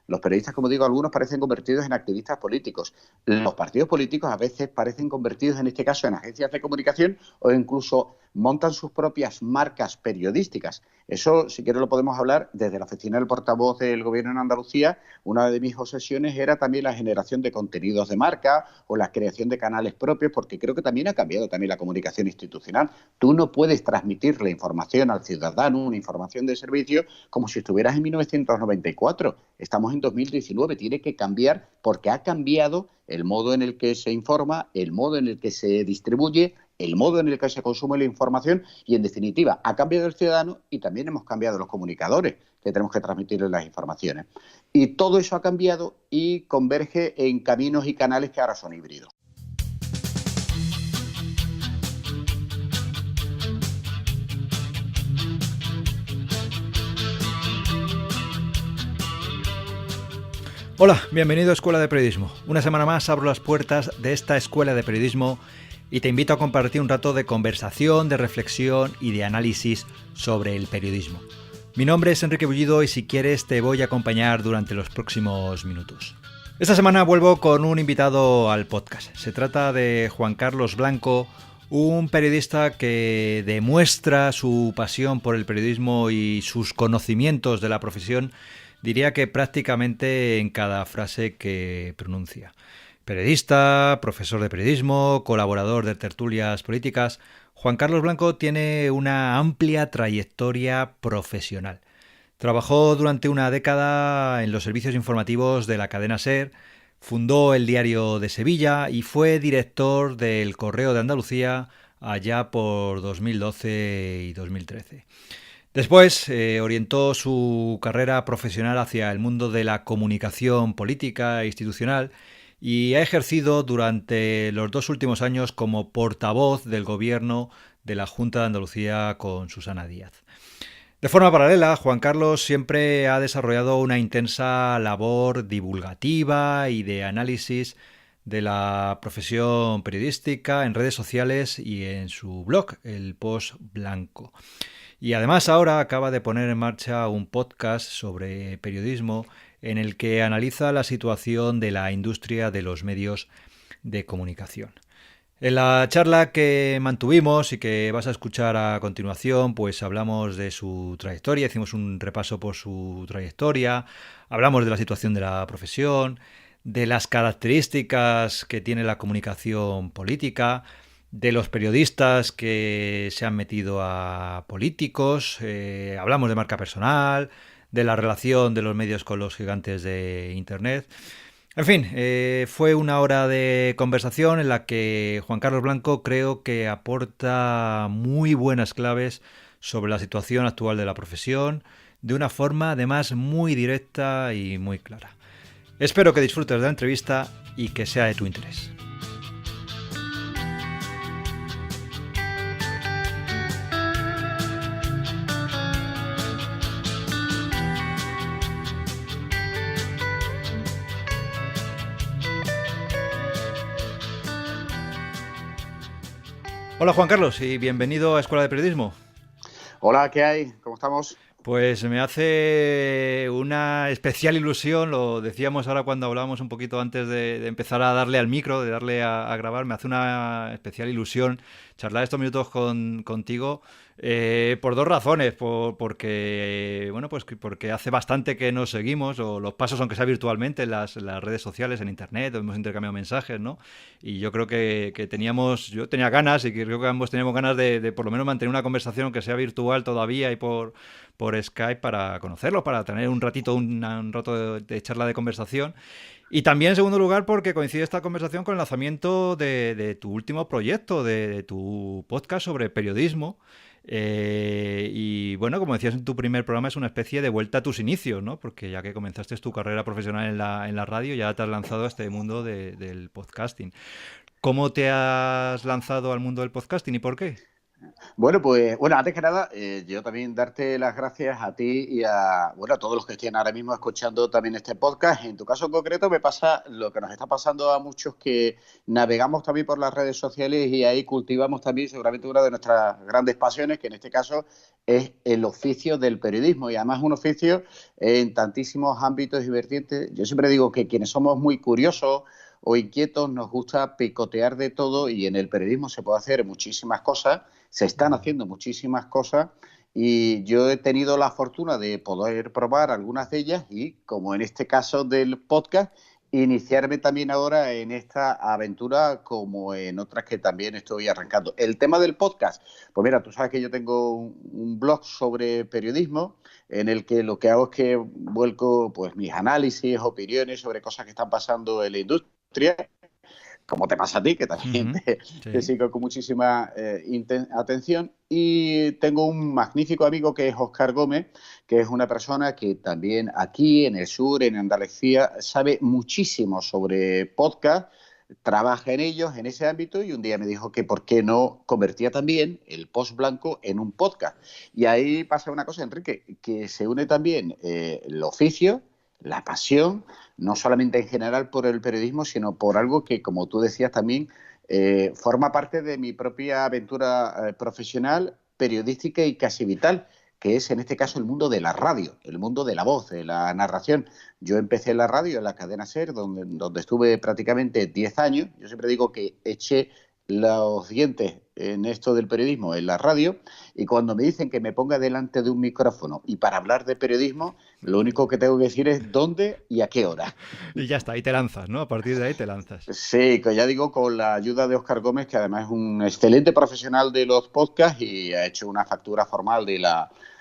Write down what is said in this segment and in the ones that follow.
Los periodistas, como digo, algunos parecen convertidos en activistas políticos. Los partidos políticos a veces parecen convertidos, en este caso, en agencias de comunicación o incluso montan sus propias marcas periodísticas. Eso, si quieres, lo podemos hablar desde la oficina del portavoz del Gobierno en Andalucía. Una de mis obsesiones era también la generación de contenidos de marca o la creación de canales propios, porque creo que también ha cambiado también la comunicación institucional. Tú no puedes transmitir la información al ciudadano, una información de servicio, como si estuvieras en 1994. Estamos en 2019, tiene que cambiar porque ha cambiado el modo en el que se informa, el modo en el que se distribuye, el modo en el que se consume la información y, en definitiva, ha cambiado el ciudadano y también hemos cambiado los comunicadores que tenemos que transmitirle las informaciones. Y todo eso ha cambiado y converge en caminos y canales que ahora son híbridos. Hola, bienvenido a Escuela de Periodismo. Una semana más abro las puertas de esta Escuela de Periodismo y te invito a compartir un rato de conversación, de reflexión y de análisis sobre el periodismo. Mi nombre es Enrique Bullido y si quieres te voy a acompañar durante los próximos minutos. Esta semana vuelvo con un invitado al podcast. Se trata de Juan Carlos Blanco, un periodista que demuestra su pasión por el periodismo y sus conocimientos de la profesión, diría que prácticamente en cada frase que pronuncia. Periodista, profesor de periodismo, colaborador de tertulias políticas, Juan Carlos Blanco tiene una amplia trayectoria profesional. Trabajó durante una década en los servicios informativos de la cadena SER, fundó el Diario de Sevilla y fue director del Correo de Andalucía allá por 2012 y 2013. Después orientó su carrera profesional hacia el mundo de la comunicación política e institucional y ha ejercido durante los 2 últimos años como portavoz del Gobierno de la Junta de Andalucía con Susana Díaz. De forma paralela, Juan Carlos siempre ha desarrollado una intensa labor divulgativa y de análisis de la profesión periodística en redes sociales y en su blog, El Post Blanco. Y además ahora acaba de poner en marcha un podcast sobre periodismo en el que analiza la situación de la industria de los medios de comunicación. En la charla que mantuvimos y que vas a escuchar a continuación, pues hablamos de su trayectoria, hicimos un repaso por su trayectoria, hablamos de la situación de la profesión, de las características que tiene la comunicación política, de los periodistas que se han metido a políticos, hablamos de marca personal, de la relación de los medios con los gigantes de Internet. En fin, fue una hora de conversación en la que Juan Carlos Blanco creo que aporta muy buenas claves sobre la situación actual de la profesión, de una forma además muy directa y muy clara. Espero que disfrutes de la entrevista y que sea de tu interés. Hola Juan Carlos y bienvenido a Escuela de Periodismo. Hola, ¿qué hay? ¿Cómo estamos? Pues me hace una especial ilusión, lo decíamos ahora cuando hablábamos un poquito antes de empezar a darle al micro, de darle a grabar, me hace una especial ilusión charlar estos minutos contigo por 2 razones, porque hace bastante que nos seguimos, o los pasos aunque sea virtualmente en las redes sociales, en internet, hemos intercambiado mensajes, ¿no? Y yo creo que yo tenía ganas y que creo que ambos teníamos ganas de por lo menos mantener una conversación aunque sea virtual todavía y por Skype para conocerlos, para tener un rato de charla de conversación. Y también, en segundo lugar, porque coincide esta conversación con el lanzamiento de tu último proyecto, de tu podcast sobre periodismo. Y bueno, como decías en tu primer programa, es una especie de vuelta a tus inicios, ¿no? Porque ya que comenzaste tu carrera profesional en la radio, ya te has lanzado a este mundo del podcasting. ¿Cómo te has lanzado al mundo del podcasting y por qué? Bueno, pues, antes que nada, yo también darte las gracias a ti y a todos los que estén ahora mismo escuchando también este podcast. En tu caso en concreto me pasa lo que nos está pasando a muchos que navegamos también por las redes sociales y ahí cultivamos también seguramente una de nuestras grandes pasiones, que en este caso es el oficio del periodismo y además un oficio en tantísimos ámbitos y vertientes. Yo siempre digo que quienes somos muy curiosos o inquietos nos gusta picotear de todo y en el periodismo se puede hacer muchísimas cosas, se están haciendo muchísimas cosas y yo he tenido la fortuna de poder probar algunas de ellas y, como en este caso del podcast, iniciarme también ahora en esta aventura como en otras que también estoy arrancando. El tema del podcast, pues mira, tú sabes que yo tengo un blog sobre periodismo en el que lo que hago es que vuelco pues mis análisis, opiniones sobre cosas que están pasando en la industria, como te pasa a ti, que también Ujú, te sí. sigo con muchísima atención. Y tengo un magnífico amigo que es Óscar Gómez, que es una persona que también aquí en el sur, en Andalucía, sabe muchísimo sobre podcast, trabaja en ellos, en ese ámbito, y un día me dijo que por qué no convertía también el post blanco en un podcast. Y ahí pasa una cosa, Enrique, que se une también el oficio, la pasión, no solamente en general por el periodismo, sino por algo que, como tú decías también, forma parte de mi propia aventura profesional, periodística y casi vital, que es en este caso el mundo de la radio, el mundo de la voz, de la narración. Yo empecé en la radio, en la cadena SER, donde estuve prácticamente 10 años. Yo siempre digo que eché los dientes en esto del periodismo en la radio y cuando me dicen que me ponga delante de un micrófono y para hablar de periodismo, lo único que tengo que decir es dónde y a qué hora. Y ya está, ahí te lanzas, ¿no? A partir de ahí te lanzas. Sí, que ya digo, con la ayuda de Óscar Gómez, que además es un excelente profesional de los podcasts y ha hecho una factura formal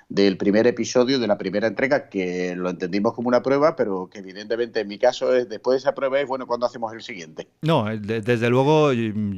del primer episodio, de la primera entrega, que lo entendimos como una prueba, pero que evidentemente en mi caso es después de esa prueba es bueno cuando hacemos el siguiente. No, desde luego,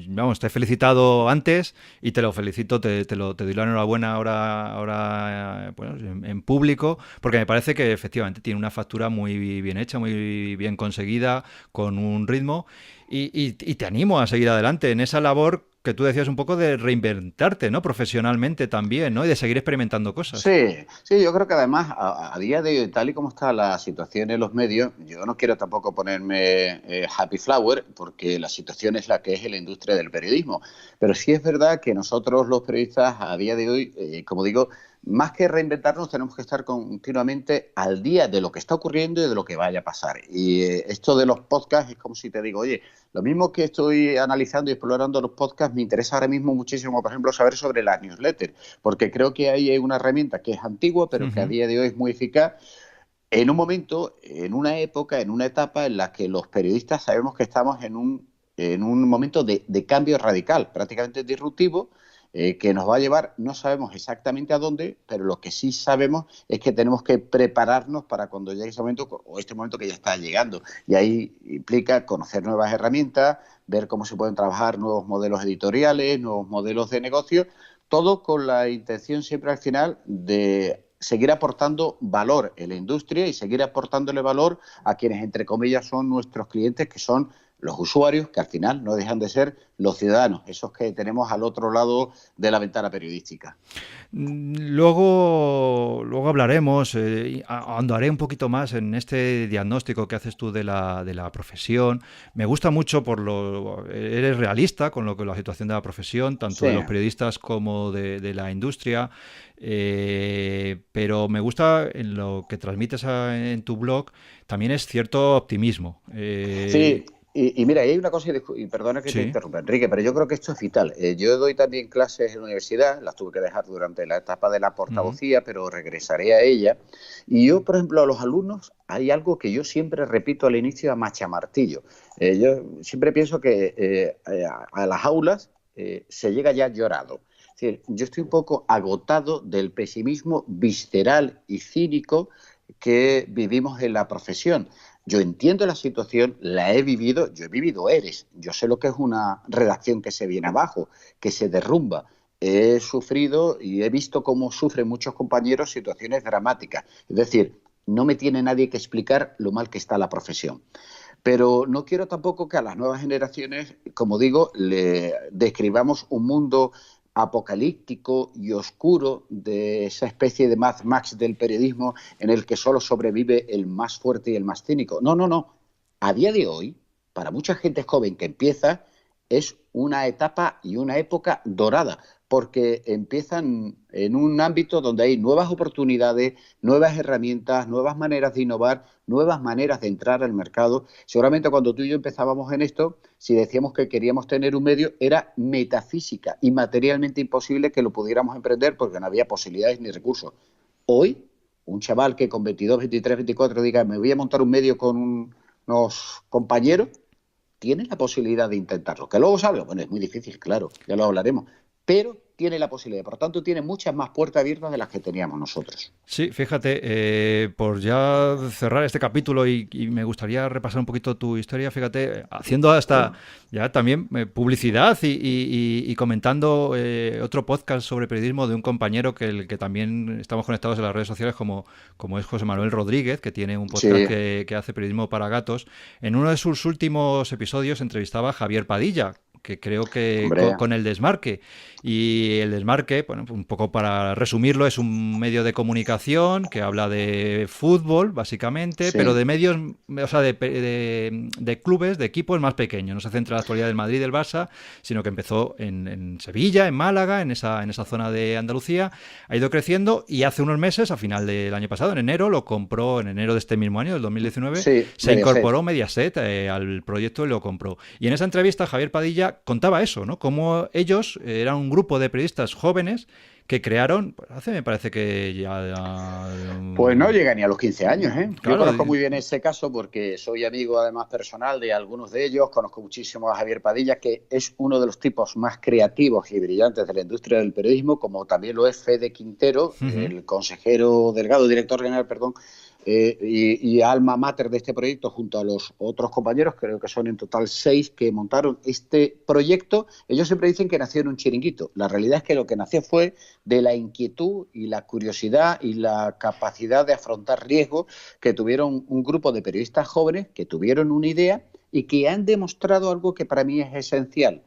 vamos, te he felicitado antes y te lo felicito, te doy la enhorabuena ahora bueno, en público, porque me parece que efectivamente tiene una factura muy bien hecha, muy bien conseguida, con un ritmo, y te animo a seguir adelante en esa labor que tú decías un poco de reinventarte, ¿no? Profesionalmente también, ¿no? Y de seguir experimentando cosas. Sí, sí, yo creo que además a día de hoy, tal y como está la situación en los medios, yo no quiero tampoco ponerme happy flower, porque la situación es la que es en la industria del periodismo, pero sí es verdad que nosotros los periodistas a día de hoy, como digo, más que reinventarnos, tenemos que estar continuamente al día de lo que está ocurriendo y de lo que vaya a pasar. Y esto de los podcasts es como si te digo, oye, lo mismo que estoy analizando y explorando los podcasts, me interesa ahora mismo muchísimo, por ejemplo, saber sobre la newsletter, porque creo que ahí hay una herramienta que es antigua, pero que a Ujú. día de hoy es muy eficaz en un momento, en una época, en una etapa en la que los periodistas sabemos que estamos en un momento de cambio radical, prácticamente disruptivo, que nos va a llevar, no sabemos exactamente a dónde, pero lo que sí sabemos es que tenemos que prepararnos para cuando llegue ese momento, o este momento que ya está llegando. Y ahí implica conocer nuevas herramientas, ver cómo se pueden trabajar nuevos modelos editoriales, nuevos modelos de negocio, todo con la intención siempre al final de seguir aportando valor en la industria y seguir aportándole valor a quienes, entre comillas, son nuestros clientes, que son los usuarios, que al final no dejan de ser los ciudadanos, esos que tenemos al otro lado de la ventana periodística. Luego hablaremos, ahondaré un poquito más en este diagnóstico que haces tú de la profesión. Me gusta mucho eres realista con lo que la situación de la profesión, tanto Sí, de los periodistas como de la industria, pero me gusta en lo que transmites en tu blog, también es cierto optimismo. sí. Y mira, y hay una cosa, y perdona que te Sí. interrumpa, Enrique, pero yo creo que esto es vital. Yo doy también clases en la universidad, las tuve que dejar durante la etapa de la Ujú. portavocía, pero regresaré a ella. Y yo, por ejemplo, a los alumnos, hay algo que yo siempre repito al inicio a machamartillo. Yo siempre pienso que a las aulas se llega ya llorado. Es decir, yo estoy un poco agotado del pesimismo visceral y cínico que vivimos en la profesión. Yo entiendo la situación, la he vivido, yo he vivido ERES, yo sé lo que es una redacción que se viene abajo, que se derrumba. He sufrido y he visto cómo sufren muchos compañeros situaciones dramáticas. Es decir, no me tiene nadie que explicar lo mal que está la profesión. Pero no quiero tampoco que a las nuevas generaciones, como digo, le describamos un mundo apocalíptico y oscuro de esa especie de Mad Max del periodismo en el que solo sobrevive el más fuerte y el más cínico. No, no, no. A día de hoy, para mucha gente joven que empieza, es una etapa y una época dorada, porque empiezan en un ámbito donde hay nuevas oportunidades, nuevas herramientas, nuevas maneras de innovar, nuevas maneras de entrar al mercado. Seguramente cuando tú y yo empezábamos en esto, si decíamos que queríamos tener un medio, era metafísica y materialmente imposible que lo pudiéramos emprender porque no había posibilidades ni recursos. Hoy, un chaval que con 22, 23, 24 diga, me voy a montar un medio con unos compañeros, tiene la posibilidad de intentarlo. Que luego salga, bueno, es muy difícil, claro, ya lo hablaremos, pero tiene la posibilidad, por tanto tiene muchas más puertas abiertas de las que teníamos nosotros. Sí, fíjate, por ya cerrar este capítulo y me gustaría repasar un poquito tu historia, fíjate, haciendo hasta ya también publicidad y comentando otro podcast sobre periodismo de un compañero que también estamos conectados en las redes sociales como es José Manuel Rodríguez, que tiene un podcast Sí. que hace periodismo para gatos. En uno de sus últimos episodios entrevistaba a Javier Padilla, que creo que Hombre, con el Desmarque. Y el Desmarque, bueno, un poco para resumirlo, es un medio de comunicación que habla de fútbol, básicamente, pero sí. de medios, o sea, de clubes, de equipos más pequeños. No se centra en la actualidad del Madrid y del Barça, sino que empezó en Sevilla, en Málaga, en esa zona de Andalucía. Ha ido creciendo y hace unos meses, a final del año pasado, en enero, lo compró, en enero de este mismo año, del 2019, Sí, se Mediaset. incorporó Mediaset al proyecto y lo compró. Y en esa entrevista Javier Padilla contaba eso, ¿no? Cómo ellos eran un grupo de periodistas jóvenes que crearon, pues hace me parece que Pues no llega ni a los 15 años, ¿eh? Yo claro, conozco muy bien ese caso porque soy amigo además personal de algunos de ellos, conozco muchísimo a Javier Padilla, que es uno de los tipos más creativos y brillantes de la industria del periodismo, como también lo es Fede Quintero, uh-huh. el consejero delegado, director general, perdón, y alma mater de este proyecto, junto a los otros compañeros, creo que son en total 6 que montaron este proyecto. Ellos siempre dicen que nació en un chiringuito. La realidad es que lo que nació fue de la inquietud y la curiosidad y la capacidad de afrontar riesgos que tuvieron un grupo de periodistas jóvenes que tuvieron una idea y que han demostrado algo que para mí es esencial.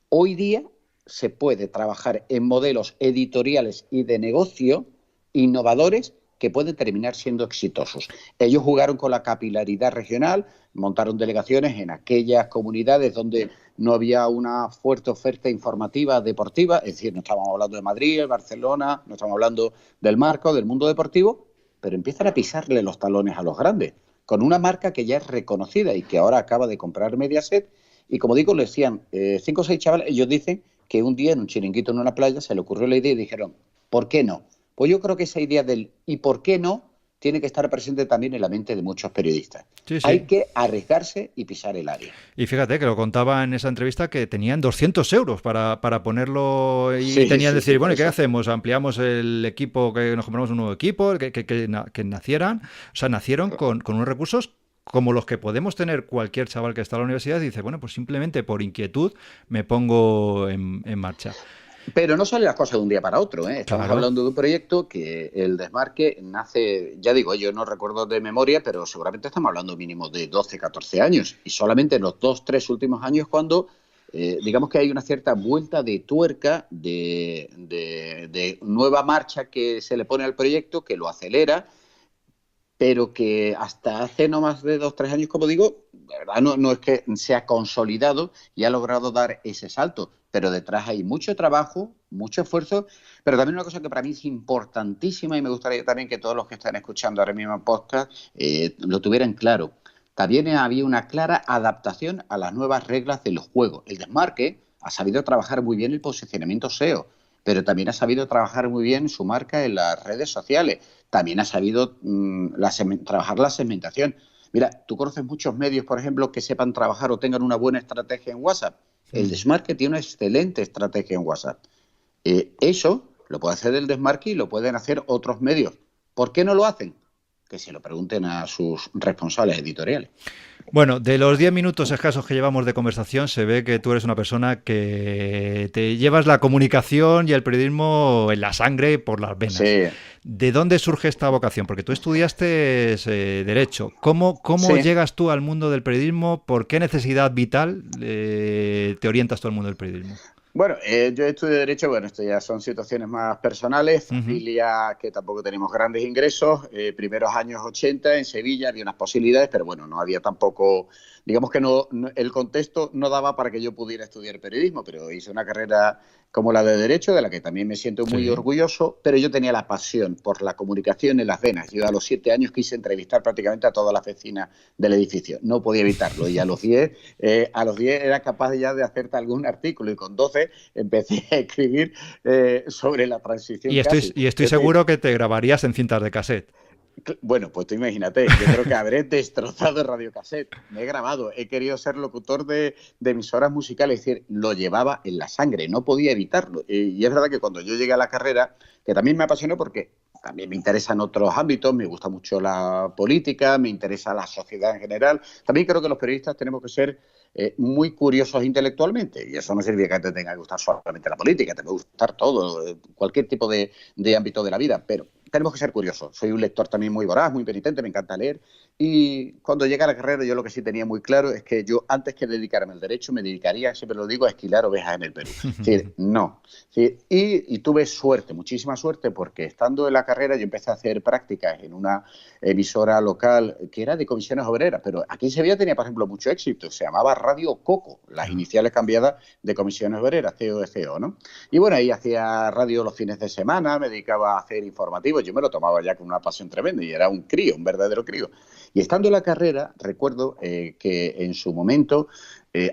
Hoy día se puede trabajar en modelos editoriales y de negocio innovadores que pueden terminar siendo exitosos. Ellos jugaron con la capilaridad regional, montaron delegaciones en aquellas comunidades donde no había una fuerte oferta informativa deportiva, es decir, no estábamos hablando de Madrid, Barcelona, no estamos hablando del marco, del mundo deportivo, pero empiezan a pisarle los talones a los grandes, con una marca que ya es reconocida y que ahora acaba de comprar Mediaset. Y como digo, le decían 5 o 6 chavales, ellos dicen que un día en un chiringuito en una playa se le ocurrió la idea y dijeron, ¿por qué no? Pues yo creo que esa idea del ¿y por qué no? Tiene que estar presente también en la mente de muchos periodistas. Sí, Hay sí. que arriesgarse y pisar el área. Y fíjate que lo contaba en esa entrevista que tenían 200 euros para ponerlo y Sí, tenían que sí, sí, decir, por bueno, ¿y qué eso. hacemos? ¿Ampliamos el equipo, que nos compramos un nuevo equipo, que nacieran? O sea, nacieron con unos recursos como los que podemos tener cualquier chaval que está en la universidad y dice, bueno, pues simplemente por inquietud me pongo en marcha. Pero no salen las cosas de un día para otro, ¿eh? Estamos Claro. hablando de un proyecto que el Desmarque nace, ya digo, yo no recuerdo de memoria, pero seguramente estamos hablando mínimo de 12, 14 años. Y solamente en los 2, 3 últimos años cuando, digamos que hay una cierta vuelta de tuerca, de nueva marcha que se le pone al proyecto, que lo acelera, pero que hasta hace no más de 2 o 3 años, como digo, de verdad no es que se ha consolidado y ha logrado dar ese salto, pero detrás hay mucho trabajo, mucho esfuerzo, pero también una cosa que para mí es importantísima y me gustaría también que todos los que están escuchando ahora mismo el podcast lo tuvieran claro. También había una clara adaptación a las nuevas reglas del juego. El Desmarque ha sabido trabajar muy bien el posicionamiento SEO, pero también ha sabido trabajar muy bien su marca en las redes sociales. También ha sabido trabajar la segmentación. Mira, tú conoces muchos medios, por ejemplo, que sepan trabajar o tengan una buena estrategia en WhatsApp. El Desmarque tiene una excelente estrategia en WhatsApp. Eso lo puede hacer el Desmarque y lo pueden hacer otros medios. ¿Por qué no lo hacen? Que se lo pregunten a sus responsables editoriales. Bueno, de los 10 minutos escasos que llevamos de conversación, se ve que tú eres una persona que te llevas la comunicación y el periodismo en la sangre por las venas. Sí, ¿De dónde surge esta vocación? Porque tú estudiaste Derecho. ¿Cómo sí. llegas tú al mundo del periodismo? ¿Por qué necesidad vital te orientas tú al mundo del periodismo? Bueno, yo estudio Derecho, bueno, esto ya son situaciones más personales, Ujú. familia que tampoco tenemos grandes ingresos, primeros años 80 en Sevilla había unas posibilidades, pero bueno, no había tampoco, digamos que el contexto no daba para que yo pudiera estudiar periodismo, pero hice una carrera como la de Derecho, de la que también me siento muy Sí. orgulloso, pero yo tenía la pasión por la comunicación en las venas. Yo a los 7 años quise entrevistar prácticamente a todas las vecinas del edificio, no podía evitarlo, y a los 10 era capaz ya de hacerte algún artículo, y con 12 empecé a escribir sobre la transición casi. Y estoy Es decir, seguro que te grabarías en cintas de cassette. bueno, pues tú imagínate, yo creo que habré destrozado el radiocassette. Me he grabado, he querido ser locutor de emisoras musicales, es decir, lo llevaba en la sangre, no podía evitarlo. Y es verdad que cuando yo llegué a la carrera, que también me apasionó porque también me interesan otros ámbitos, me gusta mucho la política, me interesa la sociedad en general. También creo que los periodistas tenemos que ser muy curiosos intelectualmente, y eso no significa que te tenga que gustar solamente la política, te puede gustar todo, cualquier tipo de ámbito de la vida, pero tenemos que ser curiosos. Soy un lector también muy voraz, muy penitente, me encanta leer. Y cuando llegué a la carrera, yo lo que sí tenía muy claro es que yo, antes que dedicarme al derecho, me dedicaría, siempre lo digo, a esquilar ovejas en el Perú. Es decir, no. Sí, y tuve suerte, muchísima suerte, porque estando en la carrera yo empecé a hacer prácticas en una emisora local que era de comisiones obreras, pero aquí en Sevilla tenía, por ejemplo, mucho éxito. Se llamaba Radio Coco, las Ah. iniciales cambiadas de comisiones obreras, COECO, ¿no? Y bueno, ahí hacía radio los fines de semana, me dedicaba a hacer informativos, yo me lo tomaba ya con una pasión tremenda y era un crío, un verdadero crío. Y estando en la carrera, recuerdo que en su momento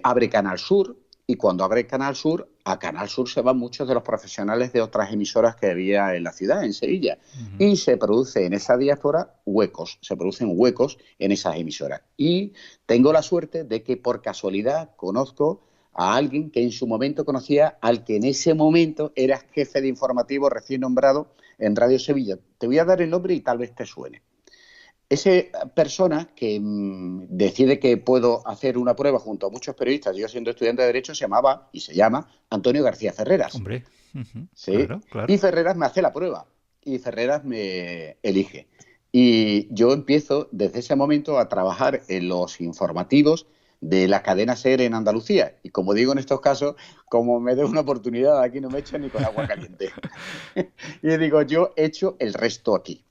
abre Canal Sur, y cuando abre Canal Sur, a Canal Sur se van muchos de los profesionales de otras emisoras que había en la ciudad, en Sevilla, Ujú. y se produce en esa diáspora huecos, se producen huecos en esas emisoras. Y tengo la suerte de que por casualidad conozco a alguien que en su momento conocía al que en ese momento era jefe de informativo recién nombrado en Radio Sevilla. Te voy a dar el nombre y tal vez te suene. Esa persona que decide que puedo hacer una prueba junto a muchos periodistas, yo siendo estudiante de Derecho, se llamaba y se llama Antonio García Ferreras. Hombre, ujú. ¿Sí? Claro, claro. Y Ferreras me hace la prueba y Ferreras me elige. Y yo empiezo desde ese momento a trabajar en los informativos de la cadena SER en Andalucía. Y como digo en estos casos, como me dé una oportunidad, aquí no me echan ni con agua caliente. Y digo, yo he hecho el resto aquí.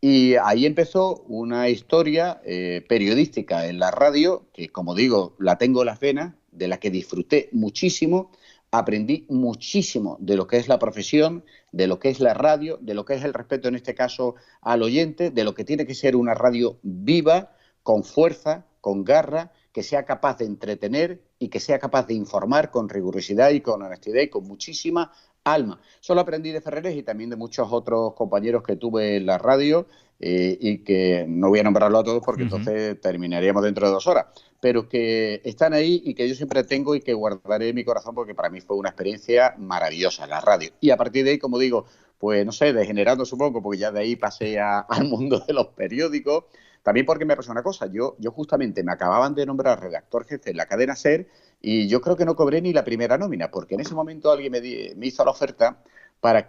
Y ahí empezó una historia periodística en la radio, que como digo, la tengo en las venas, de la que disfruté muchísimo, aprendí muchísimo de lo que es la profesión, de lo que es la radio, de lo que es el respeto en este caso al oyente, de lo que tiene que ser una radio viva, con fuerza, con garra, que sea capaz de entretener y que sea capaz de informar con rigurosidad y con honestidad y con muchísima alma. Solo aprendí de Ferreres y también de muchos otros compañeros que tuve en la radio, y que no voy a nombrarlo a todos porque Ujú. entonces terminaríamos dentro de 2 horas, pero que están ahí y que yo siempre tengo y que guardaré en mi corazón porque para mí fue una experiencia maravillosa la radio. Y a partir de ahí, como digo, pues no sé, degenerando supongo, porque ya de ahí pasé al mundo de los periódicos. También porque me pasó una cosa, yo justamente me acababan de nombrar redactor jefe en la cadena SER y yo creo que no cobré ni la primera nómina, porque en ese momento alguien me hizo la oferta para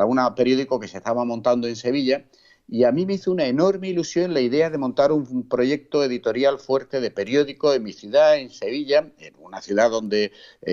un periódico que se estaba montando en Sevilla, y a mí me hizo una enorme ilusión la idea de montar un proyecto editorial fuerte de periódico en mi ciudad, en Sevilla, en una ciudad donde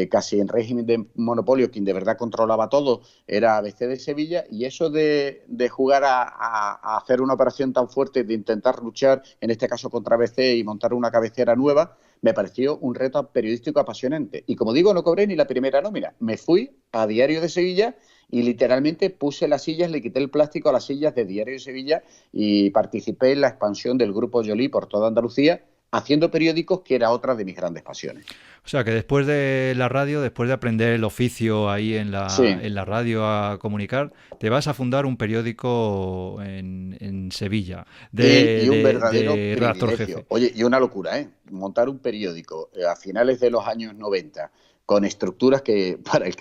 casi en régimen de monopolio quien de verdad controlaba todo era ABC de Sevilla, y eso de jugar a hacer una operación tan fuerte, de intentar luchar, en este caso contra ABC, y montar una cabecera nueva, me pareció un reto periodístico apasionante. Y como digo, no cobré ni la primera nómina. Me fui a Diario de Sevilla y literalmente puse las sillas, le quité el plástico a las sillas de Diario de Sevilla y participé en la expansión del Grupo Joly por toda Andalucía, haciendo periódicos, que era otra de mis grandes pasiones. O sea, que después de la radio, después de aprender el oficio ahí Sí, en la radio a comunicar, te vas a fundar un periódico en Sevilla y un verdadero de redactor privilegio. jefe. Oye, y una locura, ¿eh? Montar un periódico a finales de los años 90 con estructuras que para el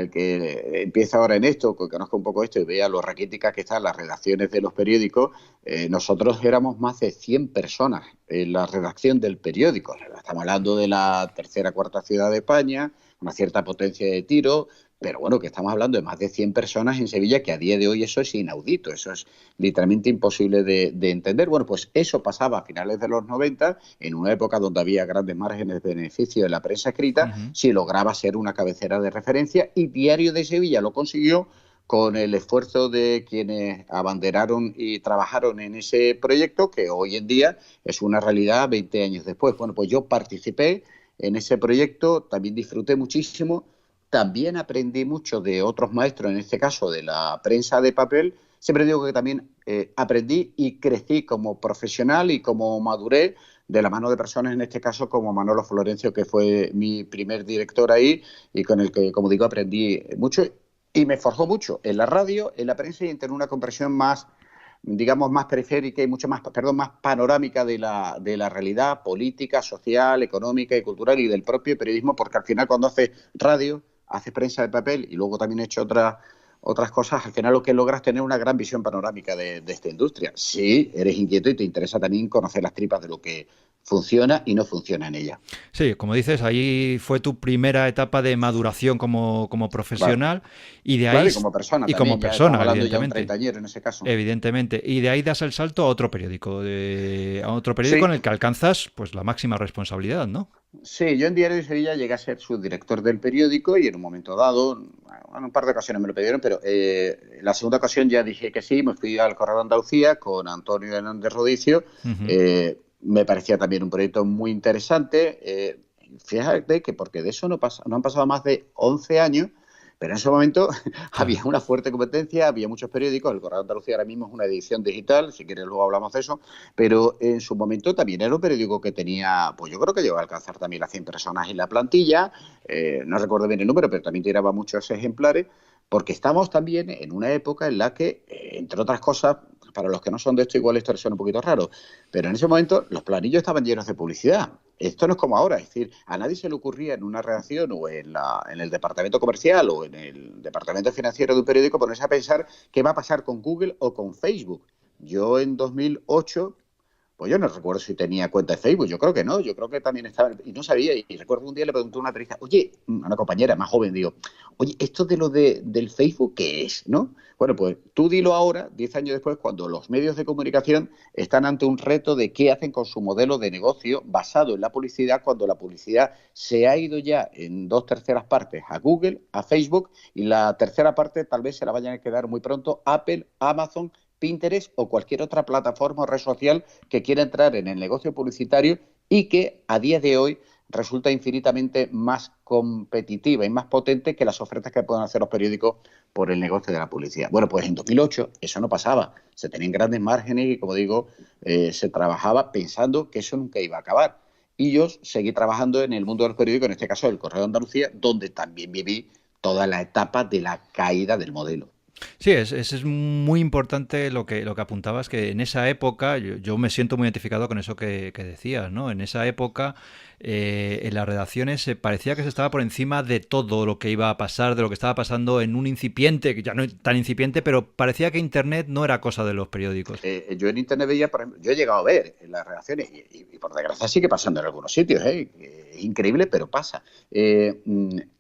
que empieza ahora en esto, que conozca un poco esto y vea lo raquíticas que están las redacciones de los periódicos, nosotros éramos más de 100 personas en la redacción del periódico. Estamos hablando de la tercera, cuarta ciudad de España, una cierta potencia de tiro, pero bueno, que estamos hablando de más de 100 personas en Sevilla, que a día de hoy eso es inaudito, eso es literalmente imposible de entender. Bueno, pues eso pasaba a finales de los 90, en una época donde había grandes márgenes de beneficio de la prensa escrita, si lograba ser una cabecera de referencia, y Diario de Sevilla lo consiguió con el esfuerzo de quienes abanderaron y trabajaron en ese proyecto, que hoy en día es una realidad 20 años después. Bueno, pues yo participé en ese proyecto, también disfruté muchísimo, también aprendí mucho de otros maestros, en este caso de la prensa de papel. Siempre digo que también aprendí y crecí como profesional y como maduré de la mano de personas, en este caso como Manolo Florencio, que fue mi primer director ahí y con el que, como digo, aprendí mucho y me forjó mucho en la radio, en la prensa y en tener una comprensión más, digamos, más periférica y mucho más, perdón, más panorámica de la realidad política, social, económica y cultural y del propio periodismo, porque al final cuando haces radio, haces prensa de papel y luego también he hecho otras cosas, al final lo que logras es tener una gran visión panorámica de esta industria. Sí, eres inquieto y te interesa también conocer las tripas de lo que funciona y no funciona en ella. Sí, como dices, ahí fue tu primera etapa de maduración como Claro, profesional y de ahí claro, y como persona y como también, ya estamos persona, hablando ya de un evidentemente. treintañero en ese caso. Evidentemente. Y de ahí das el salto a otro periódico, a otro periódico en Sí, el que alcanzas pues la máxima responsabilidad, ¿no? sí, yo en Diario de Sevilla llegué a ser subdirector del periódico y en un momento dado, bueno, un par de ocasiones me lo pidieron, pero la segunda ocasión ya dije que sí, me fui al Correo de Andalucía con Antonio Hernández Rodicio. Ujú. Me parecía también un proyecto muy interesante. Fíjate que porque de eso no han pasado más de 11 años, pero en ese momento Claro. había una fuerte competencia, había muchos periódicos, el Correo de Andalucía ahora mismo es una edición digital, si quieres luego hablamos de eso, pero en su momento también era un periódico que tenía, pues yo creo que llegó a alcanzar también las 100 personas en la plantilla, no recuerdo bien el número, pero también tiraba muchos ejemplares, porque estamos también en una época en la que, entre otras cosas, para los que no son de esto, igual esto suena un poquito raro, pero en ese momento los planillos estaban llenos de publicidad. Esto no es como ahora, es decir, a nadie se le ocurría en una redacción o en el departamento comercial o en el departamento financiero de un periódico ponerse a pensar qué va a pasar con Google o con Facebook. Yo en 2008, pues yo no recuerdo si tenía cuenta de Facebook, yo creo que no, yo creo que también estaba, y no sabía, y recuerdo un día le pregunté a una periodista, oye, a una compañera más joven, digo, oye, esto de del Facebook, ¿qué es? ¿No? Bueno, pues tú dilo ahora, 10 años después, cuando los medios de comunicación están ante un reto de qué hacen con su modelo de negocio basado en la publicidad, cuando la publicidad se ha ido ya en 2/3 partes a Google, a Facebook, y la tercera parte tal vez se la vayan a quedar muy pronto Apple, Amazon, Pinterest o cualquier otra plataforma o red social que quiera entrar en el negocio publicitario y que a día de hoy resulta infinitamente más competitiva y más potente que las ofertas que puedan hacer los periódicos por el negocio de la publicidad. Bueno, pues en 2008 eso no pasaba, se tenían grandes márgenes y, como digo, se trabajaba pensando que eso nunca iba a acabar. Y yo seguí trabajando en el mundo del periódico, en este caso el Correo de Andalucía, donde también viví toda la etapa de la caída del modelo. Sí, es muy importante lo que apuntabas, que en esa época, yo me siento muy identificado con eso que decías, ¿no? En esa época, en las redacciones parecía que se estaba por encima de todo lo que iba a pasar, de lo que estaba pasando en un incipiente, que ya no es tan incipiente, pero parecía que Internet no era cosa de los periódicos. Yo en Internet veía, por ejemplo, yo he llegado a ver en las redacciones, y por desgracia sigue pasando en algunos sitios, es increíble, pero pasa.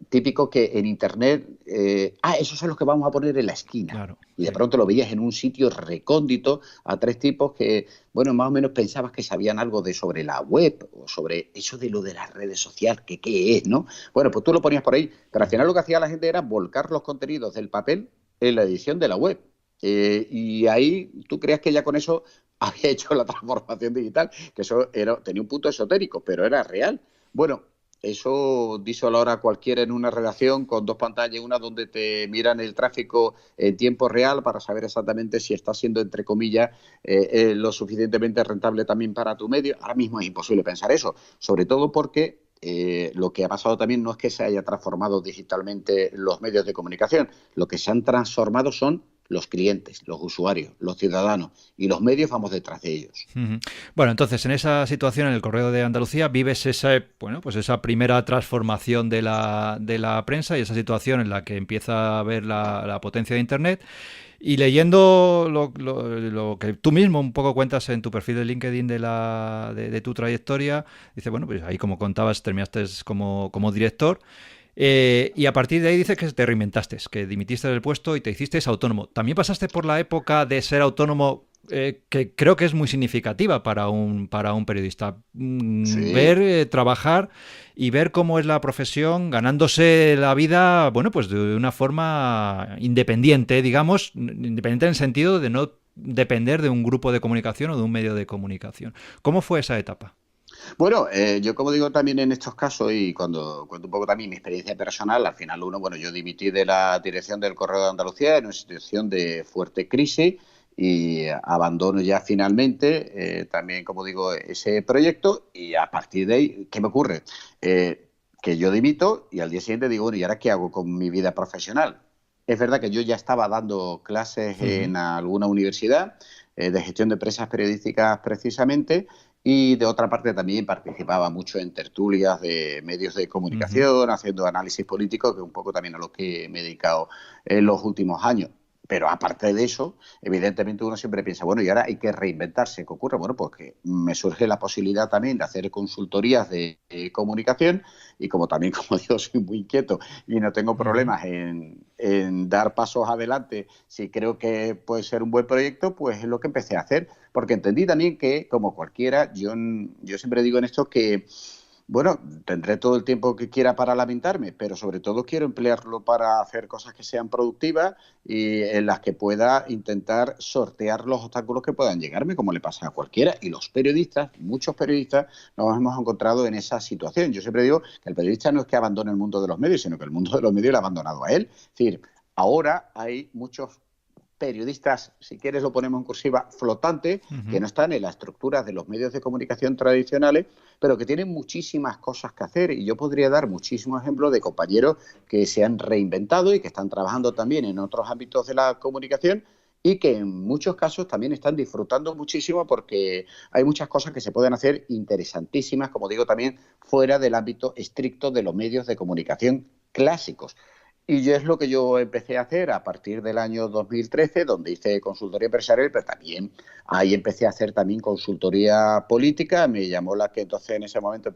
Típico que en Internet, esos son los que vamos a poner en la esquina. Claro, Y de sí. pronto lo veías en un sitio recóndito a tres tipos que, bueno, más o menos pensabas que sabían algo de sobre la web o sobre eso de lo de las redes sociales, que qué es, ¿no? Bueno, pues tú lo ponías por ahí, pero al final lo que hacía la gente era volcar los contenidos del papel en la edición de la web. Y ahí tú creías que ya con eso había hecho la transformación digital, que eso tenía un punto esotérico, pero era real. Bueno, eso díselo ahora a cualquiera en una redacción con dos pantallas, una donde te miran el tráfico en tiempo real para saber exactamente si está siendo, entre comillas, lo suficientemente rentable también para tu medio. Ahora mismo es imposible pensar eso, sobre todo porque lo que ha pasado también no es que se haya transformado digitalmente los medios de comunicación, lo que se han transformado son los clientes, los usuarios, los ciudadanos, y los medios vamos detrás de ellos. Ujú. Bueno, entonces en esa situación en el Correo de Andalucía vives bueno, pues esa primera transformación de la prensa y esa situación en la que empieza a ver la potencia de Internet. Y leyendo lo que tú mismo un poco cuentas en tu perfil de LinkedIn de tu trayectoria, dice, bueno, pues ahí como contabas, terminaste como director. Y a partir de ahí dices que te reinventaste, que dimitiste del puesto y te hiciste autónomo. También pasaste por la época de ser autónomo, que creo que es muy significativa para un periodista. Sí. Ver, trabajar y ver cómo es la profesión ganándose la vida, bueno, pues de una forma independiente, digamos, independiente en el sentido de no depender de un grupo de comunicación o de un medio de comunicación. ¿Cómo fue esa etapa? Bueno, yo como digo también en estos casos y cuando cuento un poco también mi experiencia personal, al final bueno, yo dimití de la dirección del Correo de Andalucía en una situación de fuerte crisis y abandono ya finalmente también, como digo, ese proyecto y a partir de ahí, ¿qué me ocurre? Que yo dimito y al día siguiente digo, bueno, ¿y ahora qué hago con mi vida profesional? Es verdad que yo ya estaba dando clases Uh-huh. en alguna universidad de gestión de empresas periodísticas precisamente y de otra parte también participaba mucho en tertulias de medios de Uh-huh. comunicación, haciendo análisis político, que es un poco también a lo que me he dedicado en los últimos años. Pero aparte de eso, evidentemente uno siempre piensa, bueno, y ahora hay que reinventarse. ¿Qué ocurre? Bueno, pues que me surge la posibilidad también de hacer consultorías de comunicación y como también, como digo, soy muy inquieto y no tengo Uh-huh. problemas en dar pasos adelante si creo que puede ser un buen proyecto, pues es lo que empecé a hacer. Porque entendí también que, como cualquiera, yo siempre digo en esto que, bueno, tendré todo el tiempo que quiera para lamentarme, pero sobre todo quiero emplearlo para hacer cosas que sean productivas y en las que pueda intentar sortear los obstáculos que puedan llegarme, como le pasa a cualquiera. Y los periodistas, muchos periodistas, nos hemos encontrado en esa situación. Yo siempre digo que el periodista no es que abandone el mundo de los medios, sino que el mundo de los medios lo ha abandonado a él. Es decir, ahora hay muchos periodistas, si quieres lo ponemos en cursiva, flotantes, que Uh-huh. no están en la estructura de los medios de comunicación tradicionales, pero que tienen muchísimas cosas que hacer. Y yo podría dar muchísimos ejemplos de compañeros que se han reinventado y que están trabajando también en otros ámbitos de la comunicación y que en muchos casos también están disfrutando muchísimo porque hay muchas cosas que se pueden hacer interesantísimas, como digo, también fuera del ámbito estricto de los medios de comunicación clásicos. Y yo es lo que yo empecé a hacer a partir del año 2013, donde hice consultoría empresarial, pero también ahí empecé a hacer también consultoría política. Me llamó la que entonces en ese momento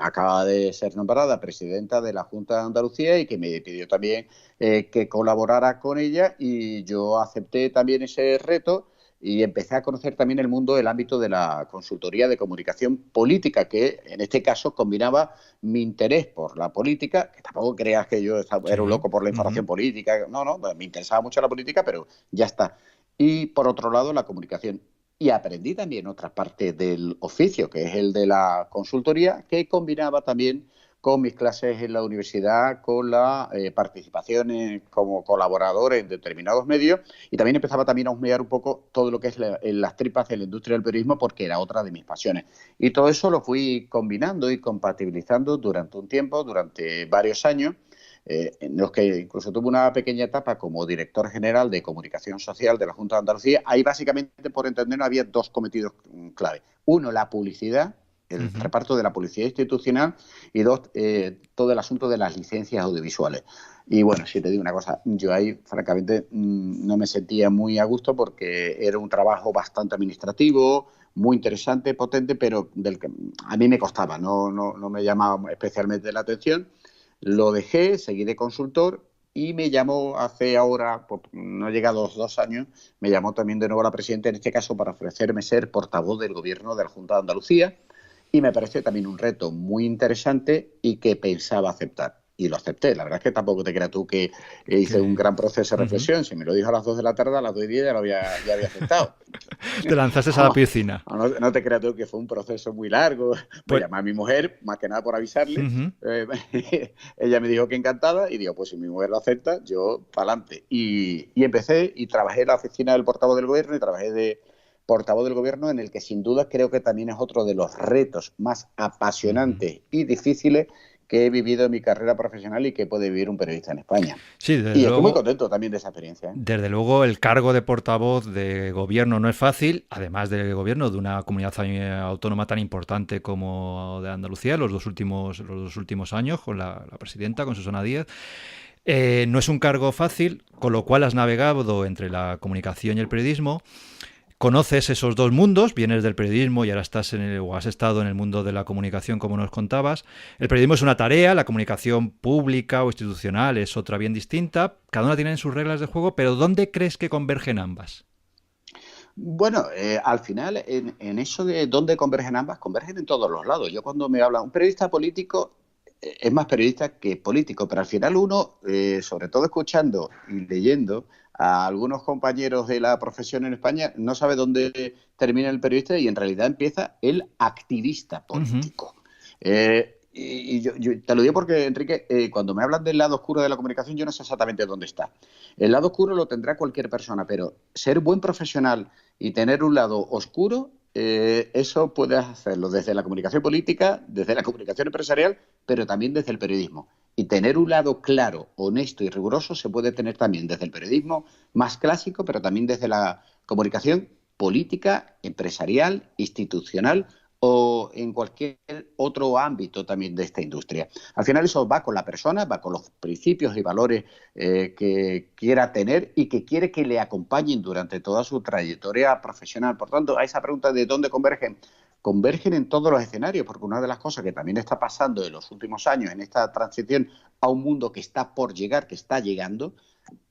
acaba de ser nombrada presidenta de la Junta de Andalucía y que me pidió también que colaborara con ella y yo acepté también ese reto y empecé a conocer también el mundo del ámbito de la consultoría de comunicación política, que en este caso combinaba mi interés por la política, que tampoco creas que yo era un Sí. loco por la Uh-huh. información política, no, me interesaba mucho la política, pero ya está. Y por otro lado, la comunicación. Y aprendí también otra parte del oficio, que es el de la consultoría, que combinaba también con mis clases en la universidad, con la participación como colaborador en determinados medios y también empezaba también a husmear un poco todo lo que es las tripas de la industria del periodismo porque era otra de mis pasiones. Y todo eso lo fui combinando y compatibilizando durante un tiempo, durante varios años, en los que incluso tuve una pequeña etapa como director general de comunicación social de la Junta de Andalucía. Ahí básicamente, por entendernos, había dos cometidos clave. Uno, la publicidad, el Uh-huh. reparto de la publicidad institucional y dos, todo el asunto de las licencias audiovisuales. Y bueno, si te digo una cosa, yo ahí francamente no me sentía muy a gusto porque era un trabajo bastante administrativo, muy interesante, potente, pero del que a mí me costaba, no me llamaba especialmente la atención. Lo dejé, seguí de consultor y me llamó hace ahora, no he llegado a los 2 años, me llamó también de nuevo la presidenta, en este caso para ofrecerme ser portavoz del gobierno de la Junta de Andalucía y me pareció también un reto muy interesante y que pensaba aceptar. Y lo acepté. La verdad es que tampoco te creas tú que hice un Que... gran proceso de Uh-huh. reflexión. Si me lo dijo a las 2 de la tarde, a las 2:10 ya había aceptado. Te lanzaste a la Vamos, piscina. no te creas tú que fue un proceso muy largo. Me Pues... llamé a mi mujer, más que nada por avisarle. Uh-huh. Ella me dijo que encantada y digo, pues si mi mujer lo acepta, yo para adelante. Y empecé y trabajé en la oficina del portavoz del gobierno y trabajé de portavoz del gobierno en el que sin duda creo que también es otro de los retos más Uh-huh. apasionantes y difíciles que he vivido en mi carrera profesional y que puede vivir un periodista en España. Sí, Y estoy muy contento también de esa experiencia, ¿eh? desde luego el cargo de portavoz de gobierno no es fácil, además del gobierno de una comunidad autónoma tan importante como de Andalucía, los dos últimos años, con la presidenta, con Susana Díaz. No es un cargo fácil, con lo cual has navegado entre la comunicación y el periodismo. conoces esos dos mundos, vienes del periodismo y ahora estás o has estado en el mundo de la comunicación, como nos contabas. El periodismo es una tarea, la comunicación pública o institucional es otra bien distinta. Cada una tiene sus reglas de juego, pero ¿dónde crees que convergen ambas? Bueno, al final, en eso de dónde convergen ambas, convergen en todos los lados. Yo cuando me habla un periodista político, es más periodista que político, pero al final uno, sobre todo escuchando y leyendo a algunos compañeros de la profesión en España, no sabe dónde termina el periodista y en realidad empieza el activista Ujú. político. Yo te lo digo porque, Enrique, cuando me hablan del lado oscuro de la comunicación, yo no sé exactamente dónde está. El lado oscuro lo tendrá cualquier persona, pero ser buen profesional y tener un lado oscuro, eso puedes hacerlo desde la comunicación política, desde la comunicación empresarial, pero también desde el periodismo. Y tener un lado claro, honesto y riguroso se puede tener también desde el periodismo más clásico, pero también desde la comunicación política, empresarial, institucional o en cualquier otro ámbito también de esta industria. Al final eso va con la persona, va con los principios y valores que quiera tener y que quiere que le acompañen durante toda su trayectoria profesional. Por tanto, a esa pregunta de dónde convergen, convergen en todos los escenarios, porque una de las cosas que también está pasando en los últimos años en esta transición a un mundo que está por llegar, que está llegando,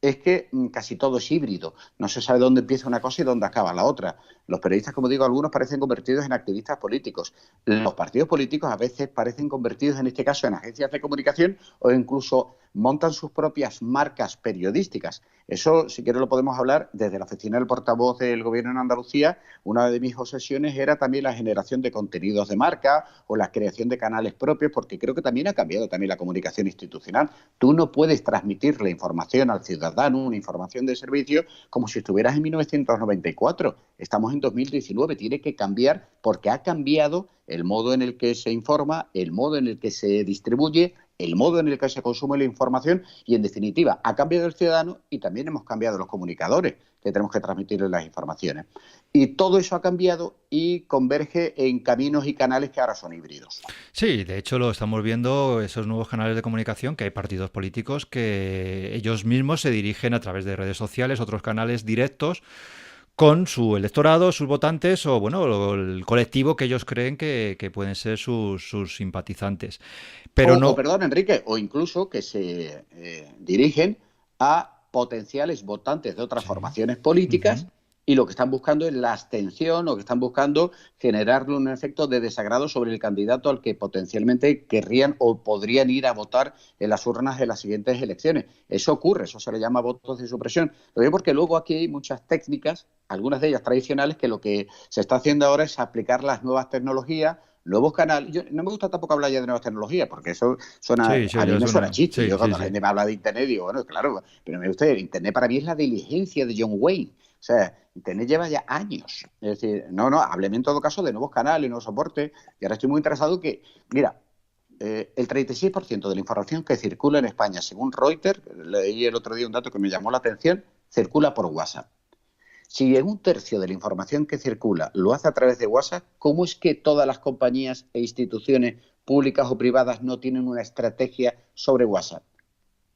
es que casi todo es híbrido. No se sabe dónde empieza una cosa y dónde acaba la otra. Los periodistas, como digo, algunos parecen convertidos en activistas políticos. Los partidos políticos a veces parecen convertidos, en este caso, en agencias de comunicación o incluso montan sus propias marcas periodísticas. Eso, si quieres, lo podemos hablar desde la oficina del portavoz del Gobierno en Andalucía. Una de mis obsesiones era también la generación de contenidos de marca o la creación de canales propios, porque creo que también ha cambiado también la comunicación institucional. Tú no puedes transmitir la información al ciudadano, una información de servicio, como si estuvieras en 1994. Estamos en 2019, tiene que cambiar porque ha cambiado el modo en el que se informa, el modo en el que se distribuye, el modo en el que se consume la información y, en definitiva, ha cambiado el ciudadano y también hemos cambiado los comunicadores que tenemos que transmitirle las informaciones. Y todo eso ha cambiado y converge en caminos y canales que ahora son híbridos. Sí, de hecho lo estamos viendo, esos nuevos canales de comunicación, que hay partidos políticos que ellos mismos se dirigen a través de redes sociales, otros canales directos, con su electorado, sus votantes o bueno, el colectivo que ellos creen que pueden ser sus simpatizantes. Pero no. Perdón, Enrique, o incluso que se dirigen a potenciales votantes de otras Sí. formaciones Ujú. políticas y lo que están buscando es la abstención o que están buscando generarle un efecto de desagrado sobre el candidato al que potencialmente querrían o podrían ir a votar en las urnas de las siguientes elecciones. Eso ocurre, eso se le llama votos de supresión. Lo digo porque luego aquí hay muchas técnicas, algunas de ellas tradicionales, que lo que se está haciendo ahora es aplicar las nuevas tecnologías, nuevos canales. Yo no me gusta tampoco hablar ya de nuevas tecnologías, porque eso suena, Sí, sí, a mí ya me suena suena. chiste. Sí, Yo sí, cuando la sí. gente me habla de Internet digo, bueno, claro, pero me gusta, Internet para mí es la diligencia de John Wayne. O sea, Internet lleva ya años. Es decir, no, hábleme en todo caso de nuevos canales, nuevos soportes. Y ahora estoy muy interesado que, mira, el 36% de la información que circula en España, según Reuters, leí el otro día un dato que me llamó la atención, circula por WhatsApp. Si en un tercio de la información que circula lo hace a través de WhatsApp, ¿cómo es que todas las compañías e instituciones públicas o privadas no tienen una estrategia sobre WhatsApp?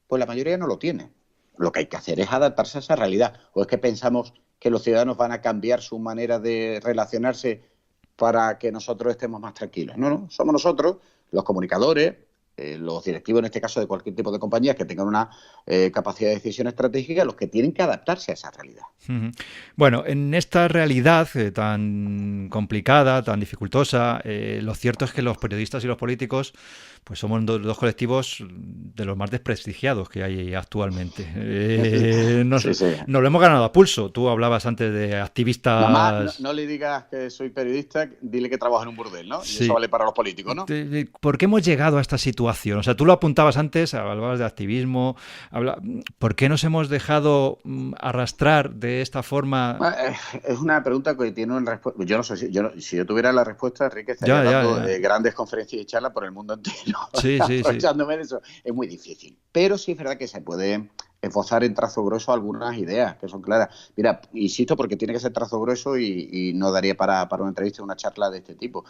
Pues la mayoría no lo tiene. Lo que hay que hacer es adaptarse a esa realidad. ¿O es que pensamos que los ciudadanos van a cambiar su manera de relacionarse para que nosotros estemos más tranquilos? No, no, somos nosotros, los comunicadores, los directivos, en este caso, de cualquier tipo de compañías que tengan una capacidad de decisión estratégica, los que tienen que adaptarse a esa realidad. Ujú. Bueno, en esta realidad tan complicada, tan dificultosa, lo cierto es que los periodistas y los políticos pues somos dos colectivos de los más desprestigiados que hay actualmente. Sí, sí. Nos lo hemos ganado a pulso. Tú hablabas antes de Nada más, no, activistas. no le digas que soy periodista, dile que trabajo en un burdel, ¿no? Y eso Sí. vale para los políticos, ¿no? ¿Por qué hemos llegado a esta situación? O sea, tú lo apuntabas antes, hablabas de activismo. ¿Por qué nos hemos dejado arrastrar de esta forma? Es una pregunta que tiene una respuesta. Yo no sé si yo tuviera la respuesta, Enrique, estaría Ya, ya, dando ya. grandes conferencias y charlas por el mundo entero, Sí, sí, sí. aprovechándome de eso. Es muy difícil. Pero sí es verdad que se puede esbozar en trazo grueso algunas ideas que son claras. Mira, insisto, porque tiene que ser trazo grueso y no daría para una entrevista, una charla de este tipo,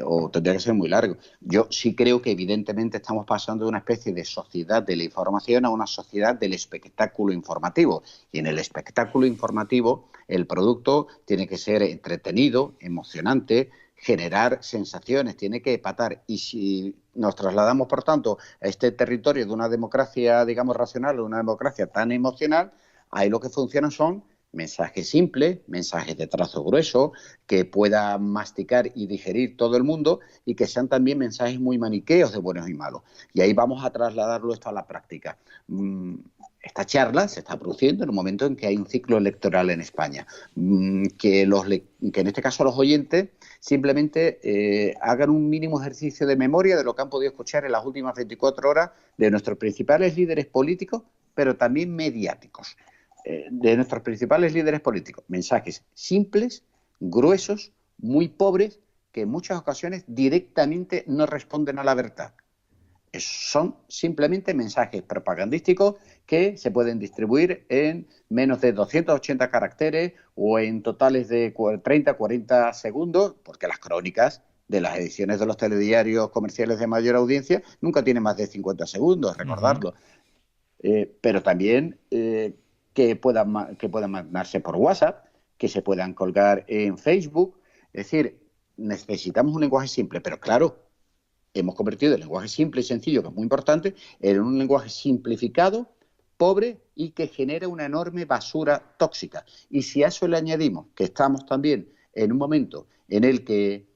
o tendría que ser muy largo. Yo sí creo que evidentemente estamos pasando de una especie de sociedad de la información a una sociedad del espectáculo informativo. Y en el espectáculo informativo el producto tiene que ser entretenido, emocionante, generar sensaciones, tiene que empatar. Y si nos trasladamos, por tanto, a este territorio de una democracia, digamos, racional, o una democracia tan emocional, ahí lo que funcionan son mensajes simples, mensajes de trazo grueso, que pueda masticar y digerir todo el mundo y que sean también mensajes muy maniqueos de buenos y malos. Y ahí vamos a trasladarlo esto a la práctica. Esta charla se está produciendo en un momento en que hay un ciclo electoral en España. Que en este caso los oyentes simplemente hagan un mínimo ejercicio de memoria de lo que han podido escuchar en las últimas 24 horas de nuestros principales líderes políticos, pero también mediáticos. De nuestros principales líderes políticos. Mensajes simples, gruesos, muy pobres, que en muchas ocasiones directamente no responden a la verdad. Son simplemente mensajes propagandísticos que se pueden distribuir en menos de 280 caracteres o en totales de 30, 40 segundos, porque las crónicas de las ediciones de los telediarios comerciales de mayor audiencia nunca tienen más de 50 segundos, recordarlo. Pero también que puedan mandarse por WhatsApp, que se puedan colgar en Facebook. Es decir, necesitamos un lenguaje simple, pero claro, hemos convertido el lenguaje simple y sencillo, que es muy importante, en un lenguaje simplificado, pobre y que genera una enorme basura tóxica. Y si a eso le añadimos que estamos también en un momento en el que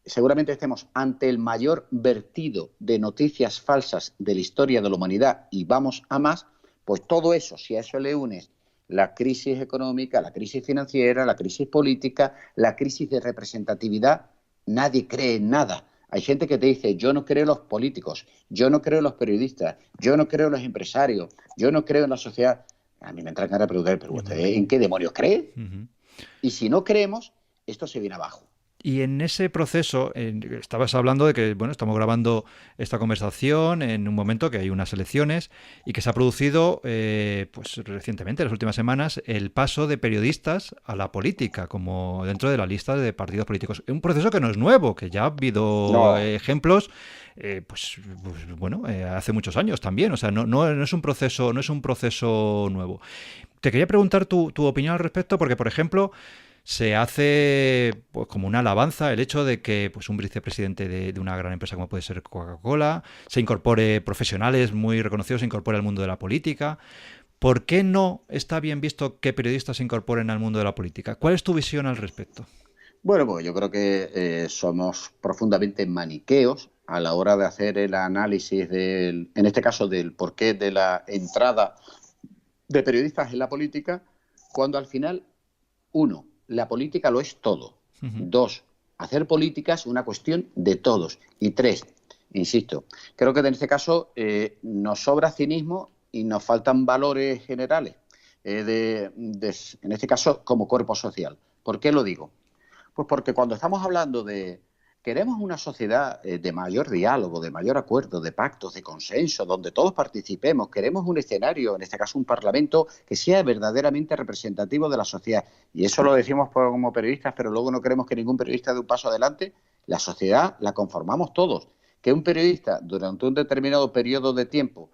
seguramente estemos ante el mayor vertido de noticias falsas de la historia de la humanidad y vamos a más, pues todo eso, si a eso le unes la crisis económica, la crisis financiera, la crisis política, la crisis de representatividad, nadie cree en nada. Hay gente que te dice, yo no creo en los políticos, yo no creo en los periodistas, yo no creo en los empresarios, yo no creo en la sociedad. A mí me entra ganas de preguntar, pero ¿usted en qué demonios cree? Y si no creemos, esto se viene abajo. Y en ese proceso, estabas hablando de que, bueno, estamos grabando esta conversación en un momento que hay unas elecciones y que se ha producido, pues recientemente, en las últimas semanas, el paso de periodistas a la política, como dentro de la lista de partidos políticos. Un proceso que no es nuevo, que ya ha habido ejemplos, bueno, hace muchos años también. O sea, no es un proceso nuevo. Te quería preguntar tu opinión al respecto, porque, por ejemplo, se hace pues como una alabanza el hecho de que pues un vicepresidente de una gran empresa como puede ser Coca-Cola se incorpore, profesionales muy reconocidos, se incorpore al mundo de la política. ¿Por qué no está bien visto que periodistas se incorporen al mundo de la política? ¿Cuál es tu visión al respecto? Bueno, pues yo creo que somos profundamente maniqueos a la hora de hacer el análisis en este caso, del porqué de la entrada de periodistas en la política, cuando al final, uno, la política lo es todo. Dos, hacer política es una cuestión de todos. Y tres, insisto, creo que en este caso nos sobra cinismo y nos faltan valores generales, en este caso como cuerpo social. ¿Por qué lo digo? Pues porque cuando estamos hablando de queremos una sociedad de mayor diálogo, de mayor acuerdo, de pactos, de consenso, donde todos participemos, queremos un escenario, en este caso un parlamento, que sea verdaderamente representativo de la sociedad. Y eso lo decimos como periodistas, pero luego no queremos que ningún periodista dé un paso adelante. La sociedad la conformamos todos. Que un periodista durante un determinado periodo de tiempo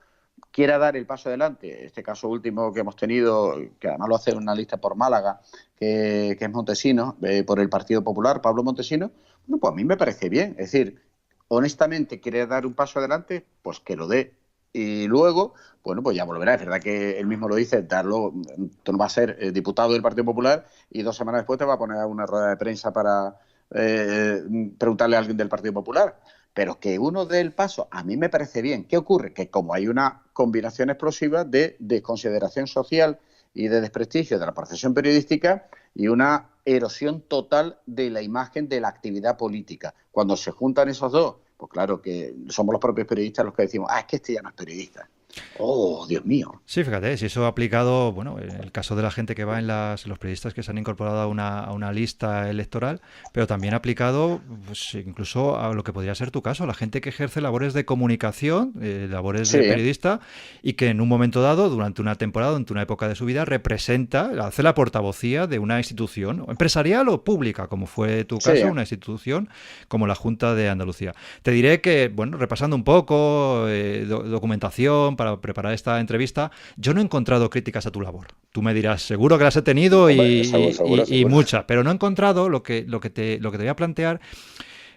quiera dar el paso adelante, este caso último que hemos tenido, que además lo hace una lista por Málaga, que es Montesinos, por el Partido Popular, Pablo Montesinos, bueno, pues a mí me parece bien. Es decir, honestamente quiere dar un paso adelante, pues que lo dé. Y luego, bueno, pues ya volverá. Es verdad que él mismo lo dice, tú no vas a ser diputado del Partido Popular y 2 semanas después te va a poner una rueda de prensa para preguntarle a alguien del Partido Popular. Pero que uno dé el paso, a mí me parece bien. ¿Qué ocurre? Que como hay una combinación explosiva de desconsideración social y de desprestigio de la profesión periodística y una erosión total de la imagen de la actividad política. Cuando se juntan esos dos, pues claro que somos los propios periodistas los que decimos, es que este ya no es periodista. Oh, Dios mío. Sí, fíjate, si eso ha aplicado, bueno, en el caso de la gente que va en los periodistas que se han incorporado a una lista electoral, pero también ha aplicado pues, incluso a lo que podría ser tu caso, la gente que ejerce labores de comunicación, labores Sí, de periodista, y que en un momento dado, durante una temporada, durante una época de su vida, representa, hace la portavocía de una institución empresarial o pública, como fue tu sí. caso, una institución como la Junta de Andalucía. Te diré que, bueno, repasando un poco documentación para preparar esta entrevista, yo no he encontrado críticas a tu labor. Tú me dirás, seguro que las he tenido Hombre, seguro, seguro, y seguro. muchas, pero no he encontrado lo que te voy a plantear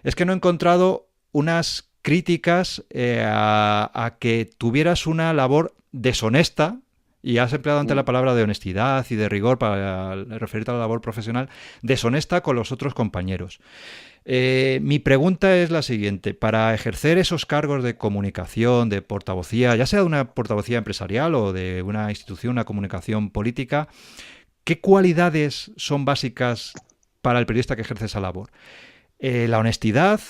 es que no he encontrado unas críticas a que tuvieras una labor deshonesta, y has empleado antes la Mm. palabra de honestidad y de rigor para referirte a la labor profesional, deshonesta con los otros compañeros. Mi pregunta es la siguiente. Para ejercer esos cargos de comunicación, de portavocía, ya sea de una portavocía empresarial o de una institución, una comunicación política, ¿qué cualidades son básicas para el periodista que ejerce esa labor? La honestidad,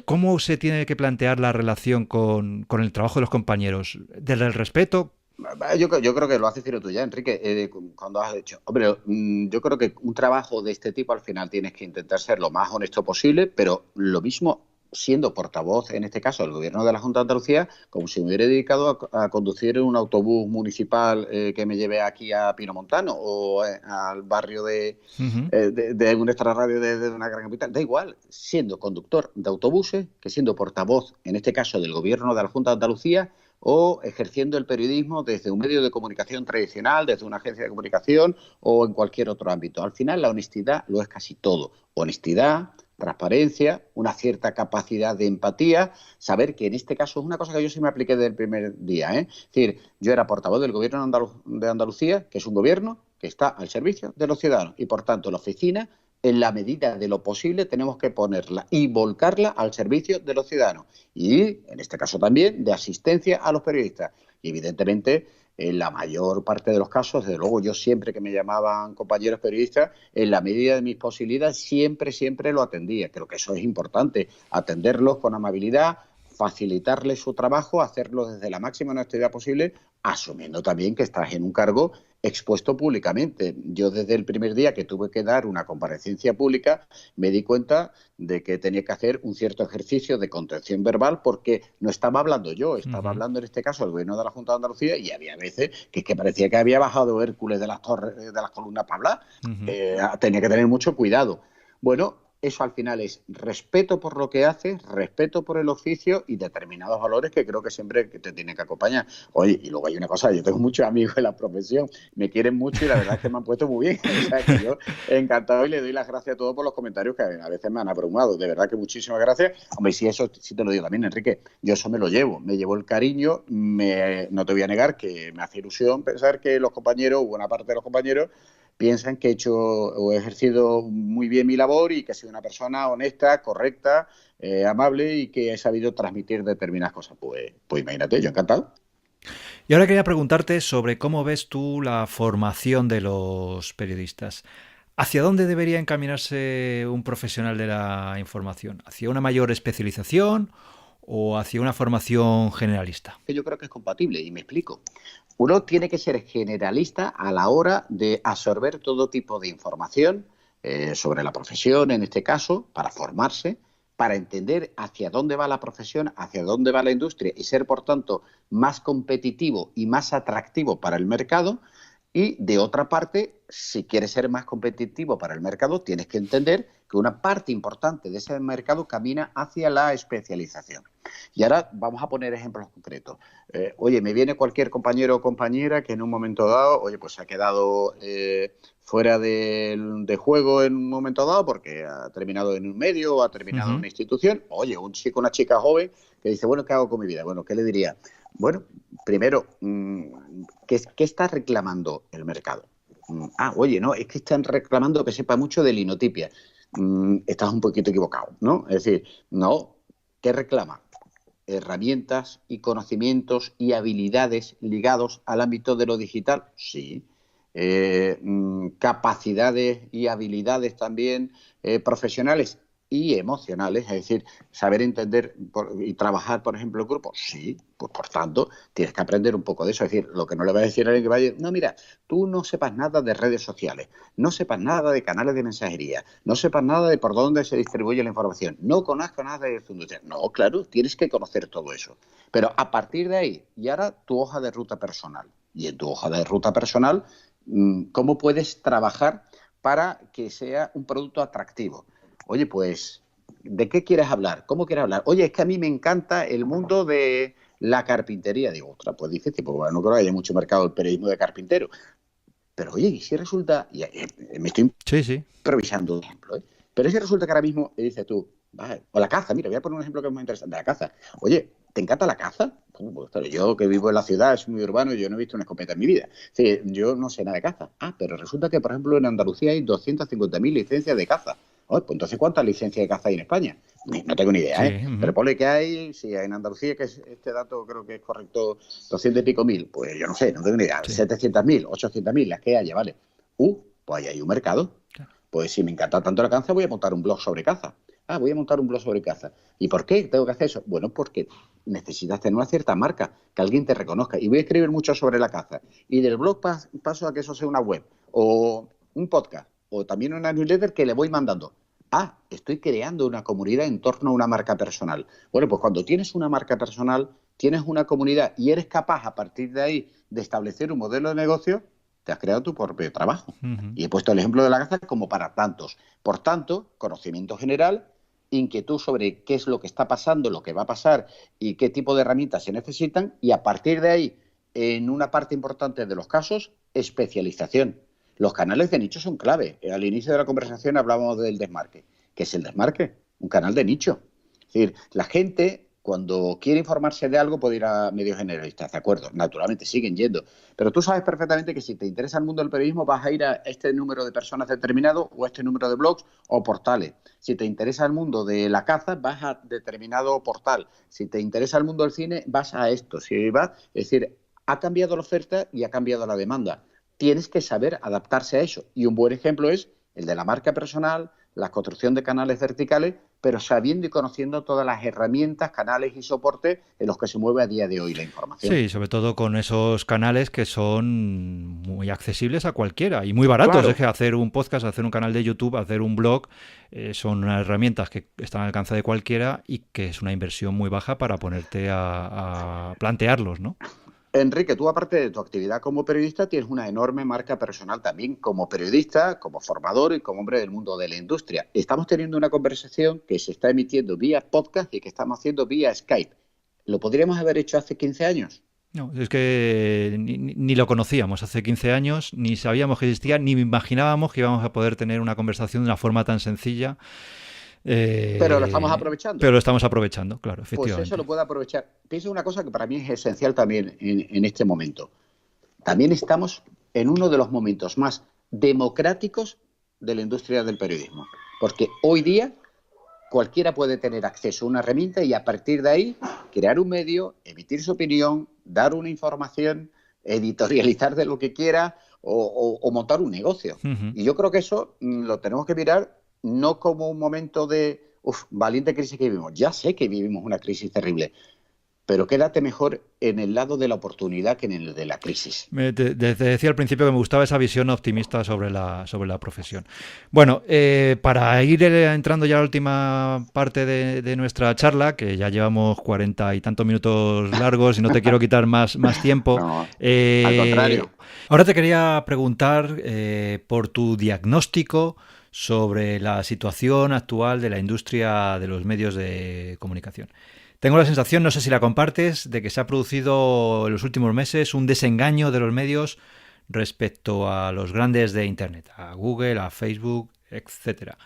¿cómo se tiene que plantear la relación con el trabajo de los compañeros? Desde el respeto. Yo creo que lo has decidido tú ya, Enrique, cuando has dicho, hombre, yo creo que un trabajo de este tipo al final tienes que intentar ser lo más honesto posible, pero lo mismo siendo portavoz, en este caso, del gobierno de la Junta de Andalucía, como si me hubiera dedicado a conducir un autobús municipal que me lleve aquí a Pinomontano o al barrio Ujú. de un extrarradio de una gran capital. Da igual, siendo conductor de autobuses, que siendo portavoz, en este caso, del gobierno de la Junta de Andalucía, o ejerciendo el periodismo desde un medio de comunicación tradicional, desde una agencia de comunicación o en cualquier otro ámbito. Al final la honestidad lo es casi todo. Honestidad, transparencia, una cierta capacidad de empatía, saber que en este caso es una cosa que yo sí me apliqué desde el primer día. Es decir, yo era portavoz del gobierno de Andalucía, que es un gobierno que está al servicio de los ciudadanos y por tanto la oficina en la medida de lo posible tenemos que ponerla y volcarla al servicio de los ciudadanos y, en este caso también, de asistencia a los periodistas. Y, evidentemente, en la mayor parte de los casos, desde luego, yo siempre que me llamaban compañeros periodistas, en la medida de mis posibilidades, siempre lo atendía. Creo que eso es importante, atenderlos con amabilidad, facilitarles su trabajo, hacerlo desde la máxima honestidad posible, asumiendo también que estás en un cargo expuesto públicamente. Yo desde el primer día que tuve que dar una comparecencia pública me di cuenta de que tenía que hacer un cierto ejercicio de contención verbal porque no estaba hablando yo, estaba Ujú. hablando en este caso el gobierno de la Junta de Andalucía y había veces que es que parecía que había bajado Hércules de las torres, de las columnas para hablar. Ujú. Tenía que tener mucho cuidado. Bueno, eso al final es respeto por lo que haces, respeto por el oficio y determinados valores que creo que siempre te tienen que acompañar. Oye, y luego hay una cosa, yo tengo muchos amigos en la profesión, me quieren mucho y la verdad es que me han puesto muy bien. O sea, que yo encantado y le doy las gracias a todos por los comentarios que a veces me han abrumado. De verdad que muchísimas gracias. Hombre, si eso sí te lo digo también, Enrique, yo eso me llevo el cariño, no te voy a negar que me hace ilusión pensar que los compañeros, buena parte de los compañeros, piensan que he hecho o he ejercido muy bien mi labor y que he sido una persona honesta, correcta, amable y que he sabido transmitir determinadas cosas. Pues imagínate, yo encantado. Y ahora quería preguntarte sobre cómo ves tú la formación de los periodistas. ¿Hacia dónde debería encaminarse un profesional de la información? ¿Hacia una mayor especialización o hacia una formación generalista? Que yo creo que es compatible y me explico. Uno tiene que ser generalista a la hora de absorber todo tipo de información sobre la profesión, en este caso, para formarse, para entender hacia dónde va la profesión, hacia dónde va la industria y ser, por tanto, más competitivo y más atractivo para el mercado. Y de otra parte, si quieres ser más competitivo para el mercado, tienes que entender que una parte importante de ese mercado camina hacia la especialización. Y ahora vamos a poner ejemplos concretos. Oye, me viene cualquier compañero o compañera que en un momento dado, oye, pues se ha quedado fuera de juego en un momento dado porque ha terminado en un medio o ha terminado en Ujú. una institución. Oye, un chico, una chica joven que dice, bueno, ¿qué hago con mi vida? Bueno, ¿qué le diría? Bueno, primero, ¿qué está reclamando el mercado? Oye, no, es que están reclamando que sepa mucho de linotipia. Estás un poquito equivocado, ¿no? Es decir, no, ¿qué reclama? Herramientas y conocimientos y habilidades ligados al ámbito de lo digital, sí. Capacidades y habilidades también profesionales y emocionales, es decir, saber entender y trabajar, por ejemplo, en grupos. Sí, pues por tanto, tienes que aprender un poco de eso. Es decir, lo que no le vas a decir a alguien que vaya, no, mira, tú no sepas nada de redes sociales, no sepas nada de canales de mensajería, no sepas nada de por dónde se distribuye la información, no conozcas nada de industria. No, claro, tienes que conocer todo eso. Pero a partir de ahí, y ahora tu hoja de ruta personal. Y en tu hoja de ruta personal, ¿cómo puedes trabajar para que sea un producto atractivo? Oye, pues, ¿de qué quieres hablar? ¿Cómo quieres hablar? Oye, es que a mí me encanta el mundo de la carpintería. Digo, ostras, pues difícil, porque bueno, no creo que haya mucho mercado del periodismo de carpintero. Pero oye, ¿y si resulta, y me estoy Sí. improvisando un ejemplo, ¿eh? Pero si resulta que ahora mismo dices tú, vale, o la caza, mira, voy a poner un ejemplo que es muy interesante, la caza. Oye, ¿te encanta la caza? Pues, claro, yo que vivo en la ciudad, es muy urbano, yo no he visto una escopeta en mi vida. Sí, yo no sé nada de caza. Ah, pero resulta que, por ejemplo, en Andalucía hay 250.000 licencias de caza. Pues entonces, ¿cuántas licencias de caza hay en España? No tengo ni idea, ¿eh? Sí. Pero ponle que hay, si en Andalucía, que es, este dato creo que es correcto, 200 y pico mil, pues yo no sé, no tengo ni idea. Sí. 700.000, 800.000, las que haya, ¿vale? Pues ahí hay un mercado. Pues si me encanta tanto la caza, voy a montar un blog sobre caza. Ah, voy a montar un blog sobre caza. ¿Y por qué tengo que hacer eso? Bueno, porque necesitas tener una cierta marca, que alguien te reconozca. Y voy a escribir mucho sobre la caza. Y del blog paso a que eso sea una web, o un podcast, o también una newsletter que le voy mandando. Ah, estoy creando una comunidad en torno a una marca personal. Bueno, pues cuando tienes una marca personal, tienes una comunidad y eres capaz a partir de ahí de establecer un modelo de negocio, te has creado tu propio trabajo. Uh-huh. Y he puesto el ejemplo de la caza como para tantos. Por tanto, conocimiento general, inquietud sobre qué es lo que está pasando, lo que va a pasar y qué tipo de herramientas se necesitan. Y a partir de ahí, en una parte importante de los casos, especialización. Los canales de nicho son clave. Al inicio de la conversación hablábamos del desmarque. ¿Qué es el desmarque? Un canal de nicho. Es decir, la gente, cuando quiere informarse de algo, puede ir a medios generalistas, ¿de acuerdo? Naturalmente, siguen yendo. Pero tú sabes perfectamente que si te interesa el mundo del periodismo, vas a ir a este número de personas determinado o a este número de blogs o portales. Si te interesa el mundo de la caza, vas a determinado portal. Si te interesa el mundo del cine, vas a esto. Si vas, es decir, ha cambiado la oferta y ha cambiado la demanda. Tienes que saber adaptarse a eso. Y un buen ejemplo es el de la marca personal, la construcción de canales verticales, pero sabiendo y conociendo todas las herramientas, canales y soportes en los que se mueve a día de hoy la información. Sí, sobre todo con esos canales que son muy accesibles a cualquiera y muy baratos. Claro. Es que hacer un podcast, hacer un canal de YouTube, hacer un blog, son unas herramientas que están al alcance de cualquiera y que es una inversión muy baja para ponerte a plantearlos, ¿no? Enrique, tú aparte de tu actividad como periodista, tienes una enorme marca personal también como periodista, como formador y como hombre del mundo de la industria. Estamos teniendo una conversación que se está emitiendo vía podcast y que estamos haciendo vía Skype. ¿Lo podríamos haber hecho hace 15 años? No, es que ni lo conocíamos hace 15 años, ni sabíamos que existía, ni imaginábamos que íbamos a poder tener una conversación de una forma tan sencilla. Pero lo estamos aprovechando. Pero lo estamos aprovechando, claro, Pues eso efectivamente. lo puede aprovechar. Pienso una cosa que para mí es esencial también en este momento. También estamos en uno de los momentos más democráticos de la industria del periodismo. Porque hoy día cualquiera puede tener acceso a una herramienta y a partir de ahí crear un medio, emitir su opinión, dar una información, editorializar de lo que quiera o montar un negocio. Uh-huh. Y yo creo que eso lo tenemos que mirar no como un momento de valiente crisis que vivimos. Ya sé que vivimos una crisis terrible, pero quédate mejor en el lado de la oportunidad que en el de la crisis. Te decía al principio que me gustaba esa visión optimista sobre la profesión. Bueno, para ir entrando ya a la última parte de nuestra charla, que ya llevamos 40 y tantos minutos largos y no te quiero quitar más tiempo. No, al contrario. Ahora te quería preguntar por tu diagnóstico sobre la situación actual de la industria de los medios de comunicación. Tengo la sensación, no sé si la compartes, de que se ha producido en los últimos meses un desengaño de los medios respecto a los grandes de Internet, a Google, a Facebook, etcétera.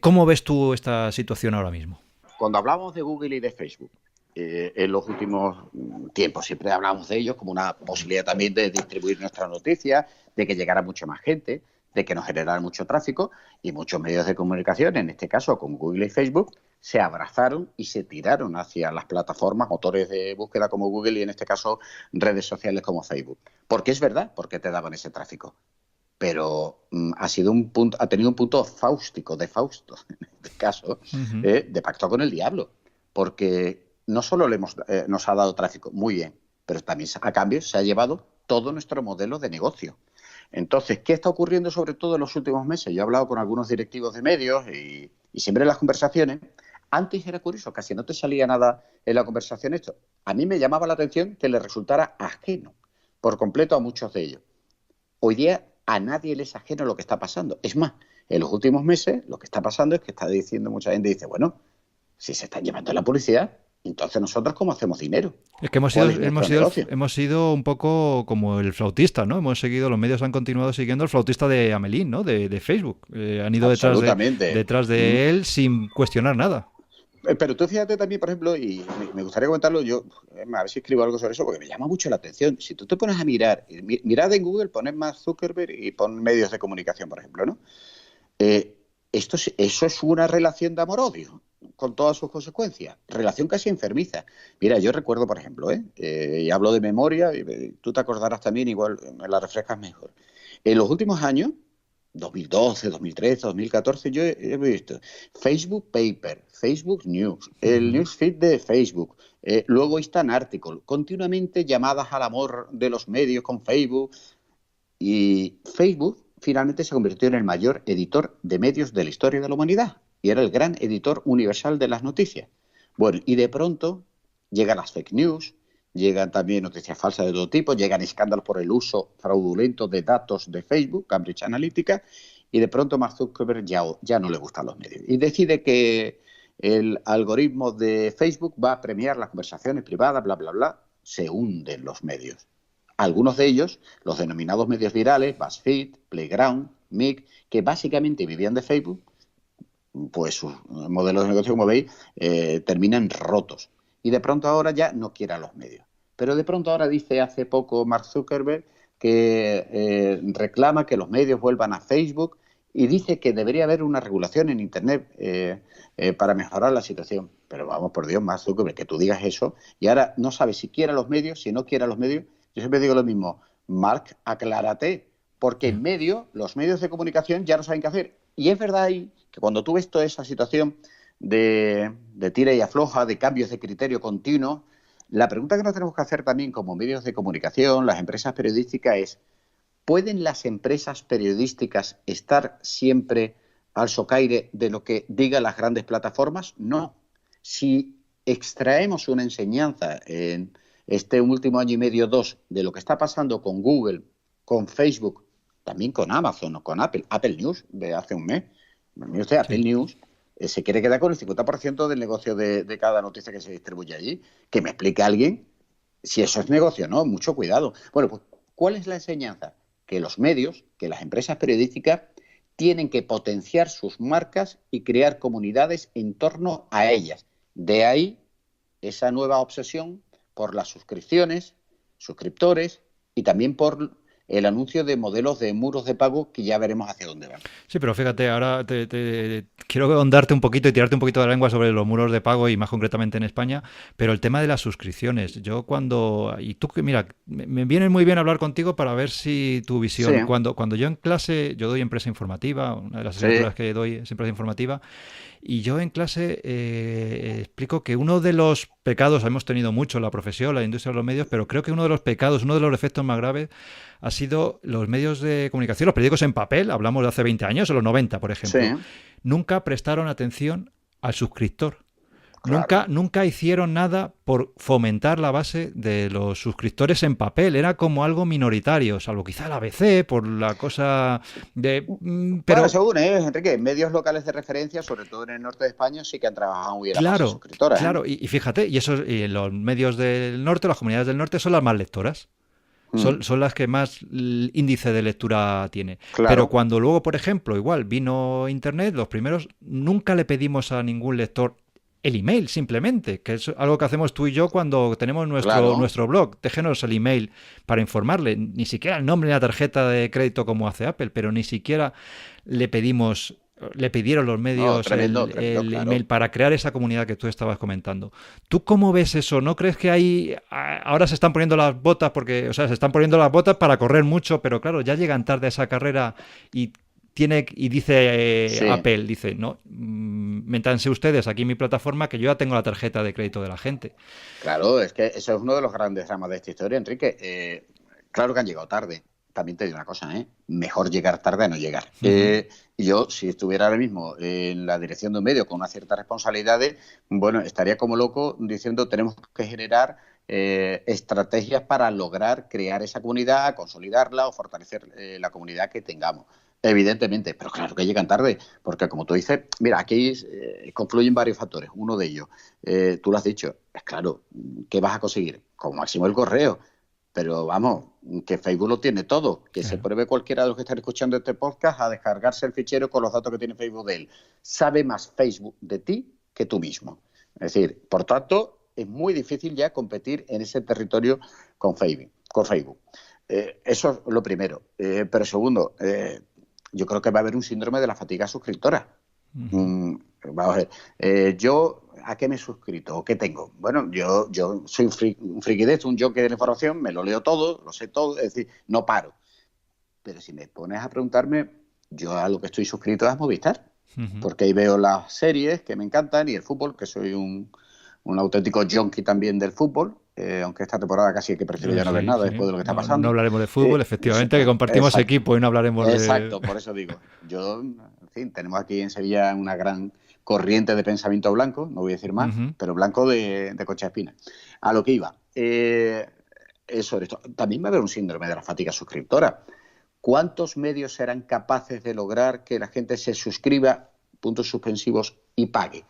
¿Cómo ves tú esta situación ahora mismo? Cuando hablamos de Google y de Facebook, en los últimos tiempos siempre hablamos de ellos como una posibilidad también de distribuir nuestras noticias, de que llegara mucha más gente, de que nos generara mucho tráfico, y muchos medios de comunicación, en este caso con Google y Facebook, se abrazaron y se tiraron hacia las plataformas, motores de búsqueda como Google y en este caso redes sociales como Facebook. Porque es verdad, porque te daban ese tráfico. pero ha tenido un punto fáustico, de Fausto, en este caso, Uh-huh. de pacto con el diablo, porque no solo nos ha dado tráfico, muy bien, pero también a cambio se ha llevado todo nuestro modelo de negocio. Entonces, ¿qué está ocurriendo sobre todo en los últimos meses? Yo he hablado con algunos directivos de medios y siempre en las conversaciones, antes era curioso, casi no te salía nada en la conversación esto. A mí me llamaba la atención que le resultara ajeno por completo a muchos de ellos. Hoy día a nadie le es ajeno lo que está pasando. Es más, en los últimos meses lo que está pasando es que está diciendo mucha gente, dice, bueno, si se están llevando la publicidad, entonces nosotros ¿cómo hacemos dinero? Es que ¿Cuál es nuestro negocio? hemos sido un poco como el flautista, ¿no? Hemos seguido, los medios han continuado siguiendo al flautista de Amelín, ¿no? De Facebook. Han ido Absolutamente. detrás de él sin cuestionar nada. Pero tú fíjate también, por ejemplo, y me gustaría comentarlo, yo a ver si escribo algo sobre eso, porque me llama mucho la atención. Si tú te pones a mirar, mirad en Google, poned Mark Zuckerberg y pon medios de comunicación, por ejemplo, ¿no? Eh, eso es una relación de amor-odio, con todas sus consecuencias. Relación casi enfermiza. Mira, yo recuerdo, por ejemplo, y hablo de memoria, y tú te acordarás también, igual me la refrescas mejor. En los últimos años, 2012, 2013, 2014, yo he visto Facebook Paper, Facebook News, el Uh-huh. newsfeed de Facebook, luego Instant Article, continuamente llamadas al amor de los medios con Facebook, y Facebook finalmente se convirtió en el mayor editor de medios de la historia de la humanidad y era el gran editor universal de las noticias. Bueno, y de pronto llegan las fake news, llegan también noticias falsas de todo tipo, llegan escándalos por el uso fraudulento de datos de Facebook, Cambridge Analytica, y de pronto Mark Zuckerberg ya no le gustan los medios y decide que el algoritmo de Facebook va a premiar las conversaciones privadas, bla, bla, bla. Se hunden los medios. Algunos de ellos, los denominados medios virales, BuzzFeed, Playground, Mic, que básicamente vivían de Facebook, pues sus modelos de negocio, como veis, terminan rotos. Y de pronto ahora ya no quiere a los medios. Pero de pronto ahora dice hace poco Mark Zuckerberg que reclama que los medios vuelvan a Facebook y dice que debería haber una regulación en Internet para mejorar la situación. Pero vamos, por Dios, Mark Zuckerberg, que tú digas eso y ahora no sabes si quiere a los medios, si no quiere a los medios. Yo siempre digo lo mismo, Mark, aclárate, porque en medio, los medios de comunicación ya no saben qué hacer. Y es verdad ahí que cuando tú ves toda esa situación de tira y afloja, de cambios de criterio continuo, la pregunta que nos tenemos que hacer también como medios de comunicación, las empresas periodísticas es, ¿pueden las empresas periodísticas estar siempre al socaire de lo que digan las grandes plataformas? No. Si extraemos una enseñanza en este último año y medio, dos, de lo que está pasando con Google, con Facebook, también con Amazon o con Apple News de hace un mes. Mire usted, Apple Sí. News se quiere quedar con el 50% del negocio de cada noticia que se distribuye allí. Que me explique alguien si eso es negocio, ¿no? Mucho cuidado. Bueno, pues, ¿cuál es la enseñanza? Que los medios, que las empresas periodísticas tienen que potenciar sus marcas y crear comunidades en torno a ellas. De ahí esa nueva obsesión por las suscripciones, suscriptores y también por el anuncio de modelos de muros de pago que ya veremos hacia dónde van. Sí, pero fíjate, ahora quiero ahondarte un poquito y tirarte un poquito de la lengua sobre los muros de pago y más concretamente en España, pero el tema de las suscripciones. Yo cuando... Y tú, que mira, me viene muy bien hablar contigo para ver si tu Sí, visión... Cuando yo en clase, yo doy empresa informativa, una de las sí, asignaturas que doy es empresa informativa, y yo en clase explico que uno de los pecados, hemos tenido mucho en la profesión, la industria de los medios, pero creo que uno de los pecados, uno de los defectos más graves ha sido los medios de comunicación, los periódicos en papel, hablamos de hace 20 años, en los 90, por sí, ejemplo, nunca prestaron atención al suscriptor. claro. Nunca hicieron nada por fomentar la base de los suscriptores en papel. Era como algo minoritario, salvo quizá la ABC por la cosa de... Bueno, Pero según, Enrique, medios locales de referencia, sobre todo en el norte de España, sí que han trabajado muy bien la masa claro, suscriptora, ¿eh? claro. Y fíjate, y los medios del norte, las comunidades del norte son las más lectoras. Mm, Son las que más índice de lectura tiene. Pero claro, cuando luego, por ejemplo, igual vino Internet, los primeros, nunca le pedimos a ningún lector el email, simplemente, que es algo que hacemos tú y yo cuando tenemos claro. nuestro blog. Déjenos el email para informarle. Ni siquiera el nombre ni la tarjeta de crédito como hace Apple, pero ni siquiera le pedimos le pidieron los No, medios tremendo, tremendo, el email claro. para crear esa comunidad que tú estabas comentando. ¿Tú cómo ves eso? ¿No crees que ahora se están poniendo las botas porque, o sea, se están poniendo las botas para correr mucho, pero claro, ya llegan tarde a esa carrera y dice Sí, Apple, dice, no, métanse ustedes aquí en mi plataforma que yo ya tengo la tarjeta de crédito de la gente. claro, es que eso es uno de los grandes dramas de esta historia, Enrique. Claro que han llegado tarde. También te digo una cosa, ¿eh? Mejor llegar tarde a no llegar. Ujú. Y yo, si estuviera ahora mismo en la dirección de un medio con una cierta responsabilidades, bueno, estaría como loco diciendo tenemos que generar estrategias para lograr crear esa comunidad, consolidarla o fortalecer la comunidad que tengamos. Evidentemente, pero claro que llegan tarde, porque como tú dices, mira, aquí confluyen varios factores. Uno de ellos, tú lo has dicho, es claro, ¿qué vas a conseguir? Como máximo el correo, pero vamos, que Facebook lo tiene todo, que se Claro. pruebe cualquiera de los que están escuchando este podcast a descargarse el fichero con los datos que tiene Facebook de él. Sabe más Facebook de ti que tú mismo. Es decir, por tanto, es muy difícil ya competir en ese territorio con Facebook. Con Facebook. Eso es lo primero. Pero segundo, yo creo que va a haber un síndrome de la fatiga suscriptora. Ujú. Mm, Vamos a ver, yo ¿a qué me he suscrito o qué tengo? Bueno, yo soy un friki de esto, un jockey de la información, me lo leo todo, lo sé todo, es decir, no paro. Pero si me pones a preguntarme, yo a lo que estoy suscrito es a Movistar, Ujú. porque ahí veo las series que me encantan y el fútbol, que soy un auténtico junkie también del fútbol, aunque esta temporada casi que prefiero ya no ver Sí, nada sí. después de lo que está No, no pasando. hablaremos de fútbol, efectivamente, que compartimos Exacto. equipo y no hablaremos de... Exacto, por eso digo. Yo, en fin, tenemos aquí en Sevilla una gran corriente de pensamiento blanco, no voy a decir más, Ujú. pero blanco de Concha Espina. A lo que iba. Sobre esto. También va a haber un síndrome de la fatiga suscriptora. ¿Cuántos medios serán capaces de lograr que la gente se suscriba, puntos suspensivos, y pague?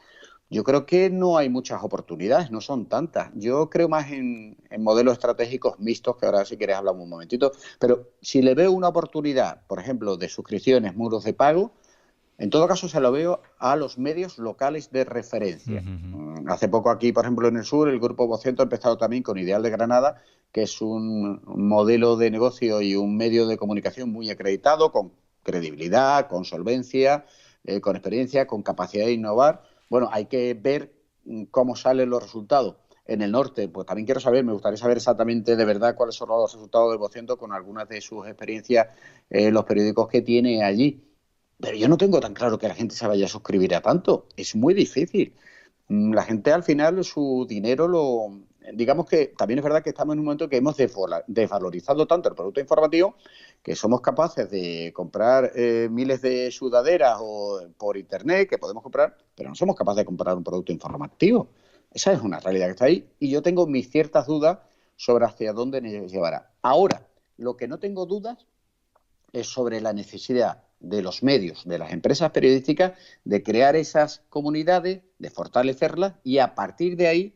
Yo creo que no hay muchas oportunidades, no son tantas. Yo creo más en modelos estratégicos mixtos, que ahora si quieres hablamos un momentito, pero si le veo una oportunidad, por ejemplo, de suscripciones, muros de pago, en todo caso se lo veo a los medios locales de referencia. Ujú. Hace poco aquí, por ejemplo, en el sur, el Grupo Vocento ha empezado también con Ideal de Granada, que es un modelo de negocio y un medio de comunicación muy acreditado, con credibilidad, con solvencia, con experiencia, con capacidad de innovar. Bueno, hay que ver cómo salen los resultados. En el norte, pues también quiero saber, me gustaría saber exactamente de verdad cuáles son los resultados del Vocento con algunas de sus experiencias, los periódicos que tiene allí. Pero yo no tengo tan claro que la gente se vaya a suscribir a tanto. Es muy difícil. La gente al final su dinero lo... Digamos que también es verdad que estamos en un momento que hemos desvalorizado tanto el producto informativo que somos capaces de comprar miles de sudaderas o por internet que podemos comprar, pero no somos capaces de comprar un producto informativo. Esa es una realidad que está ahí y yo tengo mis ciertas dudas sobre hacia dónde nos llevará. Ahora, lo que no tengo dudas es sobre la necesidad de los medios, de las empresas periodísticas, de crear esas comunidades, de fortalecerlas y a partir de ahí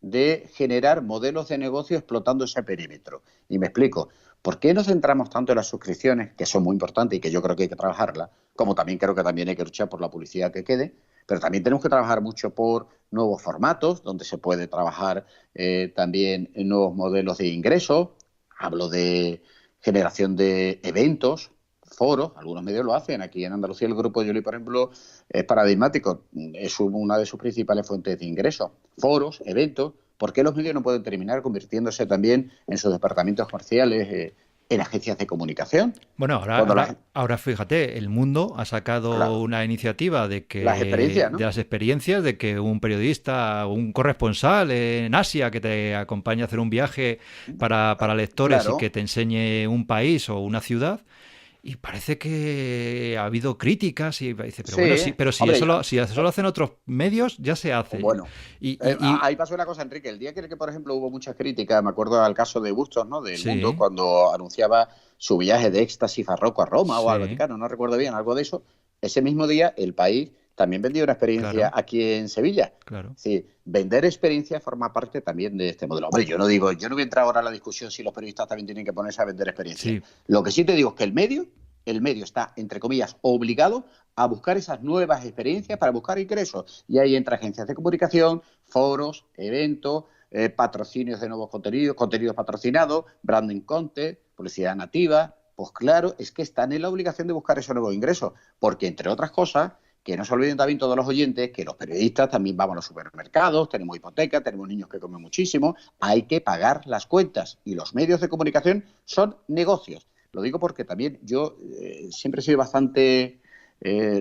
de generar modelos de negocio explotando ese perímetro. Y me explico, ¿por qué nos centramos tanto en las suscripciones, que son muy importantes y que yo creo que hay que trabajarlas, como también creo que también hay que luchar por la publicidad que quede, pero también tenemos que trabajar mucho por nuevos formatos, donde se puede trabajar también en nuevos modelos de ingresos, hablo de generación de eventos, foros, algunos medios lo hacen. Aquí en Andalucía el Grupo Yoli, por ejemplo, es paradigmático, es una de sus principales fuentes de ingresos. Foros, eventos, ¿por qué los medios no pueden terminar convirtiéndose también en sus departamentos comerciales, en agencias de comunicación? Bueno, Cuando ahora fíjate, el mundo ha sacado claro, una iniciativa de las experiencias, de ¿no? las experiencias de que un periodista, un corresponsal en Asia que te acompañe a hacer un viaje para lectores y que Claro, te enseñe un país o una ciudad. Y parece que ha habido críticas y dice, pero bueno, sí, sí, pero hombre, si eso lo hacen otros medios, ya se hace. bueno, Y, y ahí pasó una cosa, Enrique. El día que, por ejemplo, hubo muchas críticas, me acuerdo al caso de Bustos, ¿no? Del Mundo, sí, cuando anunciaba su viaje de éxtasis barroco a Roma o al sí, Vaticano, no recuerdo bien, algo de eso. Ese mismo día, el país también vendió una experiencia claro, aquí en Sevilla. claro. Sí, vender experiencia forma parte también de este modelo. Hombre, yo no digo, yo no voy a entrar ahora a la discusión si los periodistas también tienen que ponerse a vender experiencia. Sí, Lo que sí te digo es que el medio está, entre comillas, obligado a buscar esas nuevas experiencias para buscar ingresos. Y ahí entra agencias de comunicación, foros, eventos, patrocinios de nuevos contenidos, contenidos patrocinados, branding content, publicidad nativa, Pues claro, es que están en la obligación de buscar esos nuevos ingresos, porque entre otras cosas, que no se olviden también todos los oyentes, que los periodistas también vamos a los supermercados, tenemos hipoteca, tenemos niños que comen muchísimo, hay que pagar las cuentas y los medios de comunicación son negocios. Lo digo porque también yo siempre he sido bastante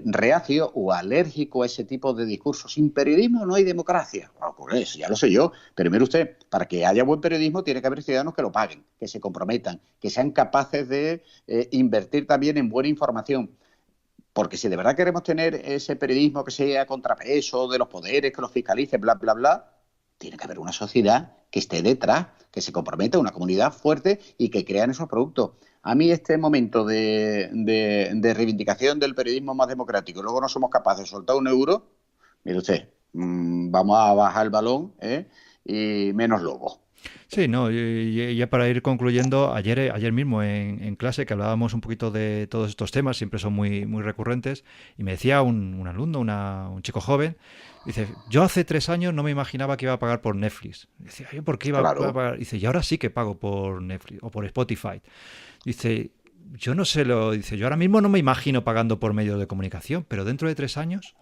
reacio o alérgico a ese tipo de discursos. Sin periodismo no hay democracia. Bueno, pues eso ya lo sé yo, pero mire usted, para que haya buen periodismo tiene que haber ciudadanos que lo paguen, que se comprometan, que sean capaces de invertir también en buena información. Porque si de verdad queremos tener ese periodismo que sea contrapeso de los poderes, que los fiscalice, bla, bla, bla, tiene que haber una sociedad que esté detrás, que se comprometa, una comunidad fuerte y que crean esos productos. A mí este momento de reivindicación del periodismo más democrático, luego no somos capaces de soltar €1, mire usted, vamos a bajar el balón y menos lobo. Sí, no, y ya para ir concluyendo, ayer mismo en clase que hablábamos un poquito de todos estos temas, siempre son muy, muy recurrentes, y me decía un alumno, un chico joven, dice, yo hace 3 años no me imaginaba que iba a pagar por Netflix. Decía, ¿yo por qué iba a pagar? Dice, y ahora sí que pago por Netflix o por Spotify. Dice, yo no sé dice, yo ahora mismo no me imagino pagando por medios de comunicación, pero dentro de 3 años...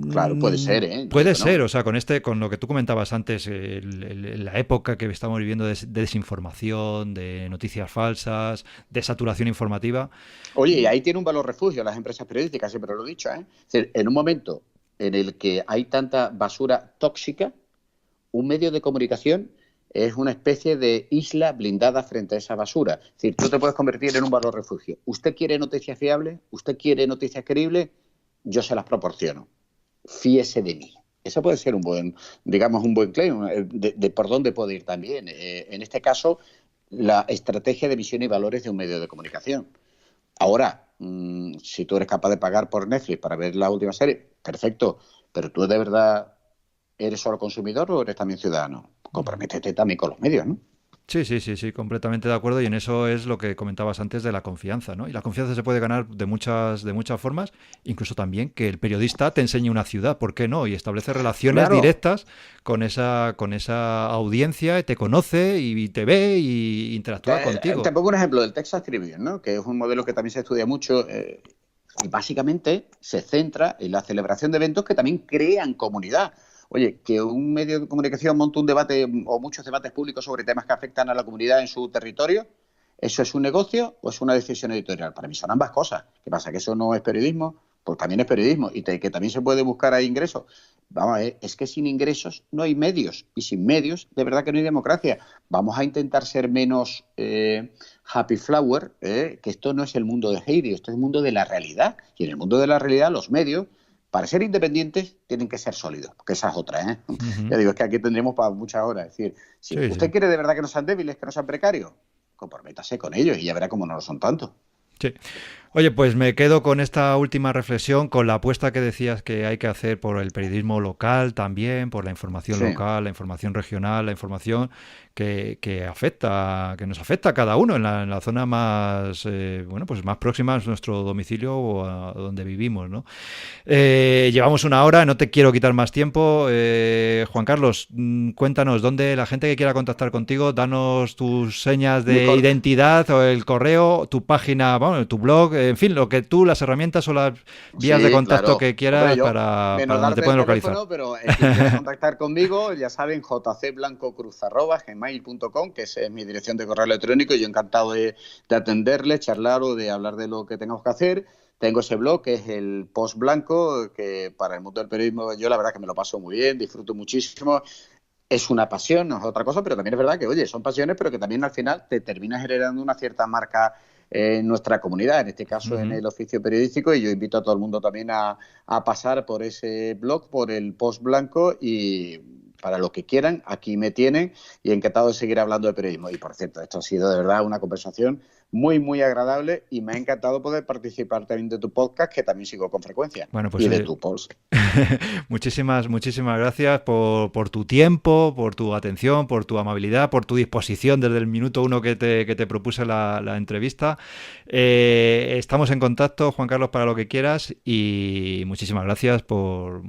Claro, puede ser, ¿eh? Puede ser, o sea, con lo que tú comentabas antes, la época que estamos viviendo de desinformación, de noticias falsas, de saturación informativa. Oye, y ahí tiene un valor refugio las empresas periodísticas, siempre lo he dicho, ¿eh? Es decir, en un momento en el que hay tanta basura tóxica, un medio de comunicación es una especie de isla blindada frente a esa basura. Es decir, tú te puedes convertir en un valor refugio. ¿Usted quiere noticias fiables? ¿Usted quiere noticias creíbles? Yo se las proporciono. Fíese de mí. Eso puede ser un buen claim de por dónde puede ir también. En este caso, la estrategia de visión y valores de un medio de comunicación. Ahora, si tú eres capaz de pagar por Netflix para ver la última serie, perfecto, pero tú de verdad eres solo consumidor o eres también ciudadano. Comprométete también con los medios, ¿no? Sí, completamente de acuerdo, y en eso es lo que comentabas antes de la confianza, ¿no? Y la confianza se puede ganar de muchas formas, incluso también que el periodista te enseñe una ciudad, ¿por qué no? Y establece relaciones directas con esa audiencia, te conoce y te ve y interactúa contigo. Te pongo un ejemplo del Texas Tribune, ¿no? Que es un modelo que también se estudia mucho y básicamente se centra en la celebración de eventos que también crean comunidad. Oye, que un medio de comunicación monte un debate o muchos debates públicos sobre temas que afectan a la comunidad en su territorio, ¿eso es un negocio o es una decisión editorial? Para mí son ambas cosas. ¿Qué pasa? ¿Que eso no es periodismo? Pues también es periodismo. ¿Y que también se puede buscar ahí ingresos? Vamos a ver, es que sin ingresos no hay medios. Y sin medios, de verdad que no hay democracia. Vamos a intentar ser menos happy flower, que esto no es el mundo de Heidi, esto es el mundo de la realidad. Y en el mundo de la realidad, los medios, para ser independientes, tienen que ser sólidos, porque esa es otra, ¿eh? Uh-huh. Ya digo, es que aquí tendremos para muchas horas. Es decir, si usted quiere de verdad que no sean débiles, que no sean precarios, comprométase con ellos y ya verá cómo no lo son tanto. Sí. Oye, pues me quedo con esta última reflexión, con la apuesta que decías que hay que hacer por el periodismo local también, por la información local, la información regional, la información que nos afecta a cada uno en la zona más pues más próxima a nuestro domicilio o a donde vivimos, ¿no? Llevamos 1 hora, no te quiero quitar más tiempo. Juan Carlos, cuéntanos, ¿dónde la gente que quiera contactar contigo, danos tus señas de identidad o el correo, tu página, tu blog, en fin, las herramientas o las vías de contacto que quieras para donde te pueden localizar. Pero si quieres contactar conmigo, ya saben, jcblancocruz@gmail.com, que es mi dirección de correo electrónico, y yo encantado de atenderle, charlar o de hablar de lo que tengamos que hacer. Tengo ese blog que es el Post Blanco, que para el mundo del periodismo yo la verdad que me lo paso muy bien, disfruto muchísimo. Es una pasión, no es otra cosa, pero también es verdad que, oye, son pasiones, pero que también al final te terminas generando una cierta marca en nuestra comunidad, en este caso en el oficio periodístico, y yo invito a todo el mundo también a pasar por ese blog, por el Post Blanco, y para lo que quieran, aquí me tienen, y encantado de seguir hablando de periodismo. Y por cierto, esto ha sido de verdad una conversación muy, muy agradable, y me ha encantado poder participar también de tu podcast, que también sigo con frecuencia, bueno, pues, y de tu post. Muchísimas gracias por tu tiempo, por tu atención, por tu amabilidad, por tu disposición desde el minuto 1 que te propuse la entrevista. Estamos en contacto, Juan Carlos, para lo que quieras, y muchísimas gracias por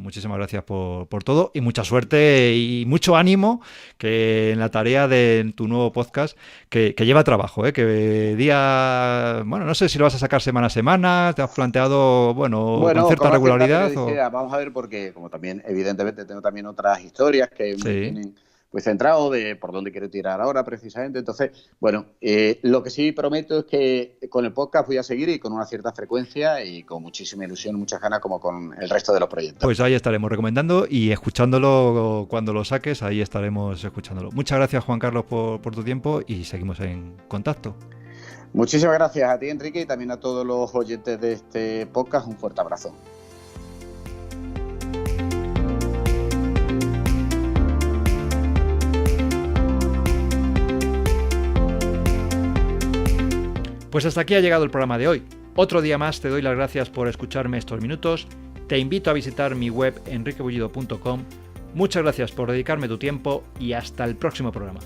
todo, y mucha suerte y mucho ánimo que en la tarea de tu nuevo podcast, que lleva trabajo, que día gustaría, bueno, no sé si lo vas a sacar semana a semana, te has planteado, con cierta regularidad. Vamos a ver, porque como también, evidentemente, tengo también otras historias que me tienen pues centrado de por dónde quiero tirar ahora precisamente. Entonces, lo que sí prometo es que con el podcast voy a seguir y con una cierta frecuencia y con muchísima ilusión, muchas ganas, como con el resto de los proyectos. Pues ahí estaremos recomendando y escuchándolo cuando lo saques, ahí estaremos escuchándolo. Muchas gracias, Juan Carlos, por tu tiempo y seguimos en contacto. Muchísimas gracias a ti, Enrique, y también a todos los oyentes de este podcast. Un fuerte abrazo. Pues hasta aquí ha llegado el programa de hoy. Otro día más te doy las gracias por escucharme estos minutos. Te invito a visitar mi web enriquebullido.com. Muchas gracias por dedicarme tu tiempo y hasta el próximo programa.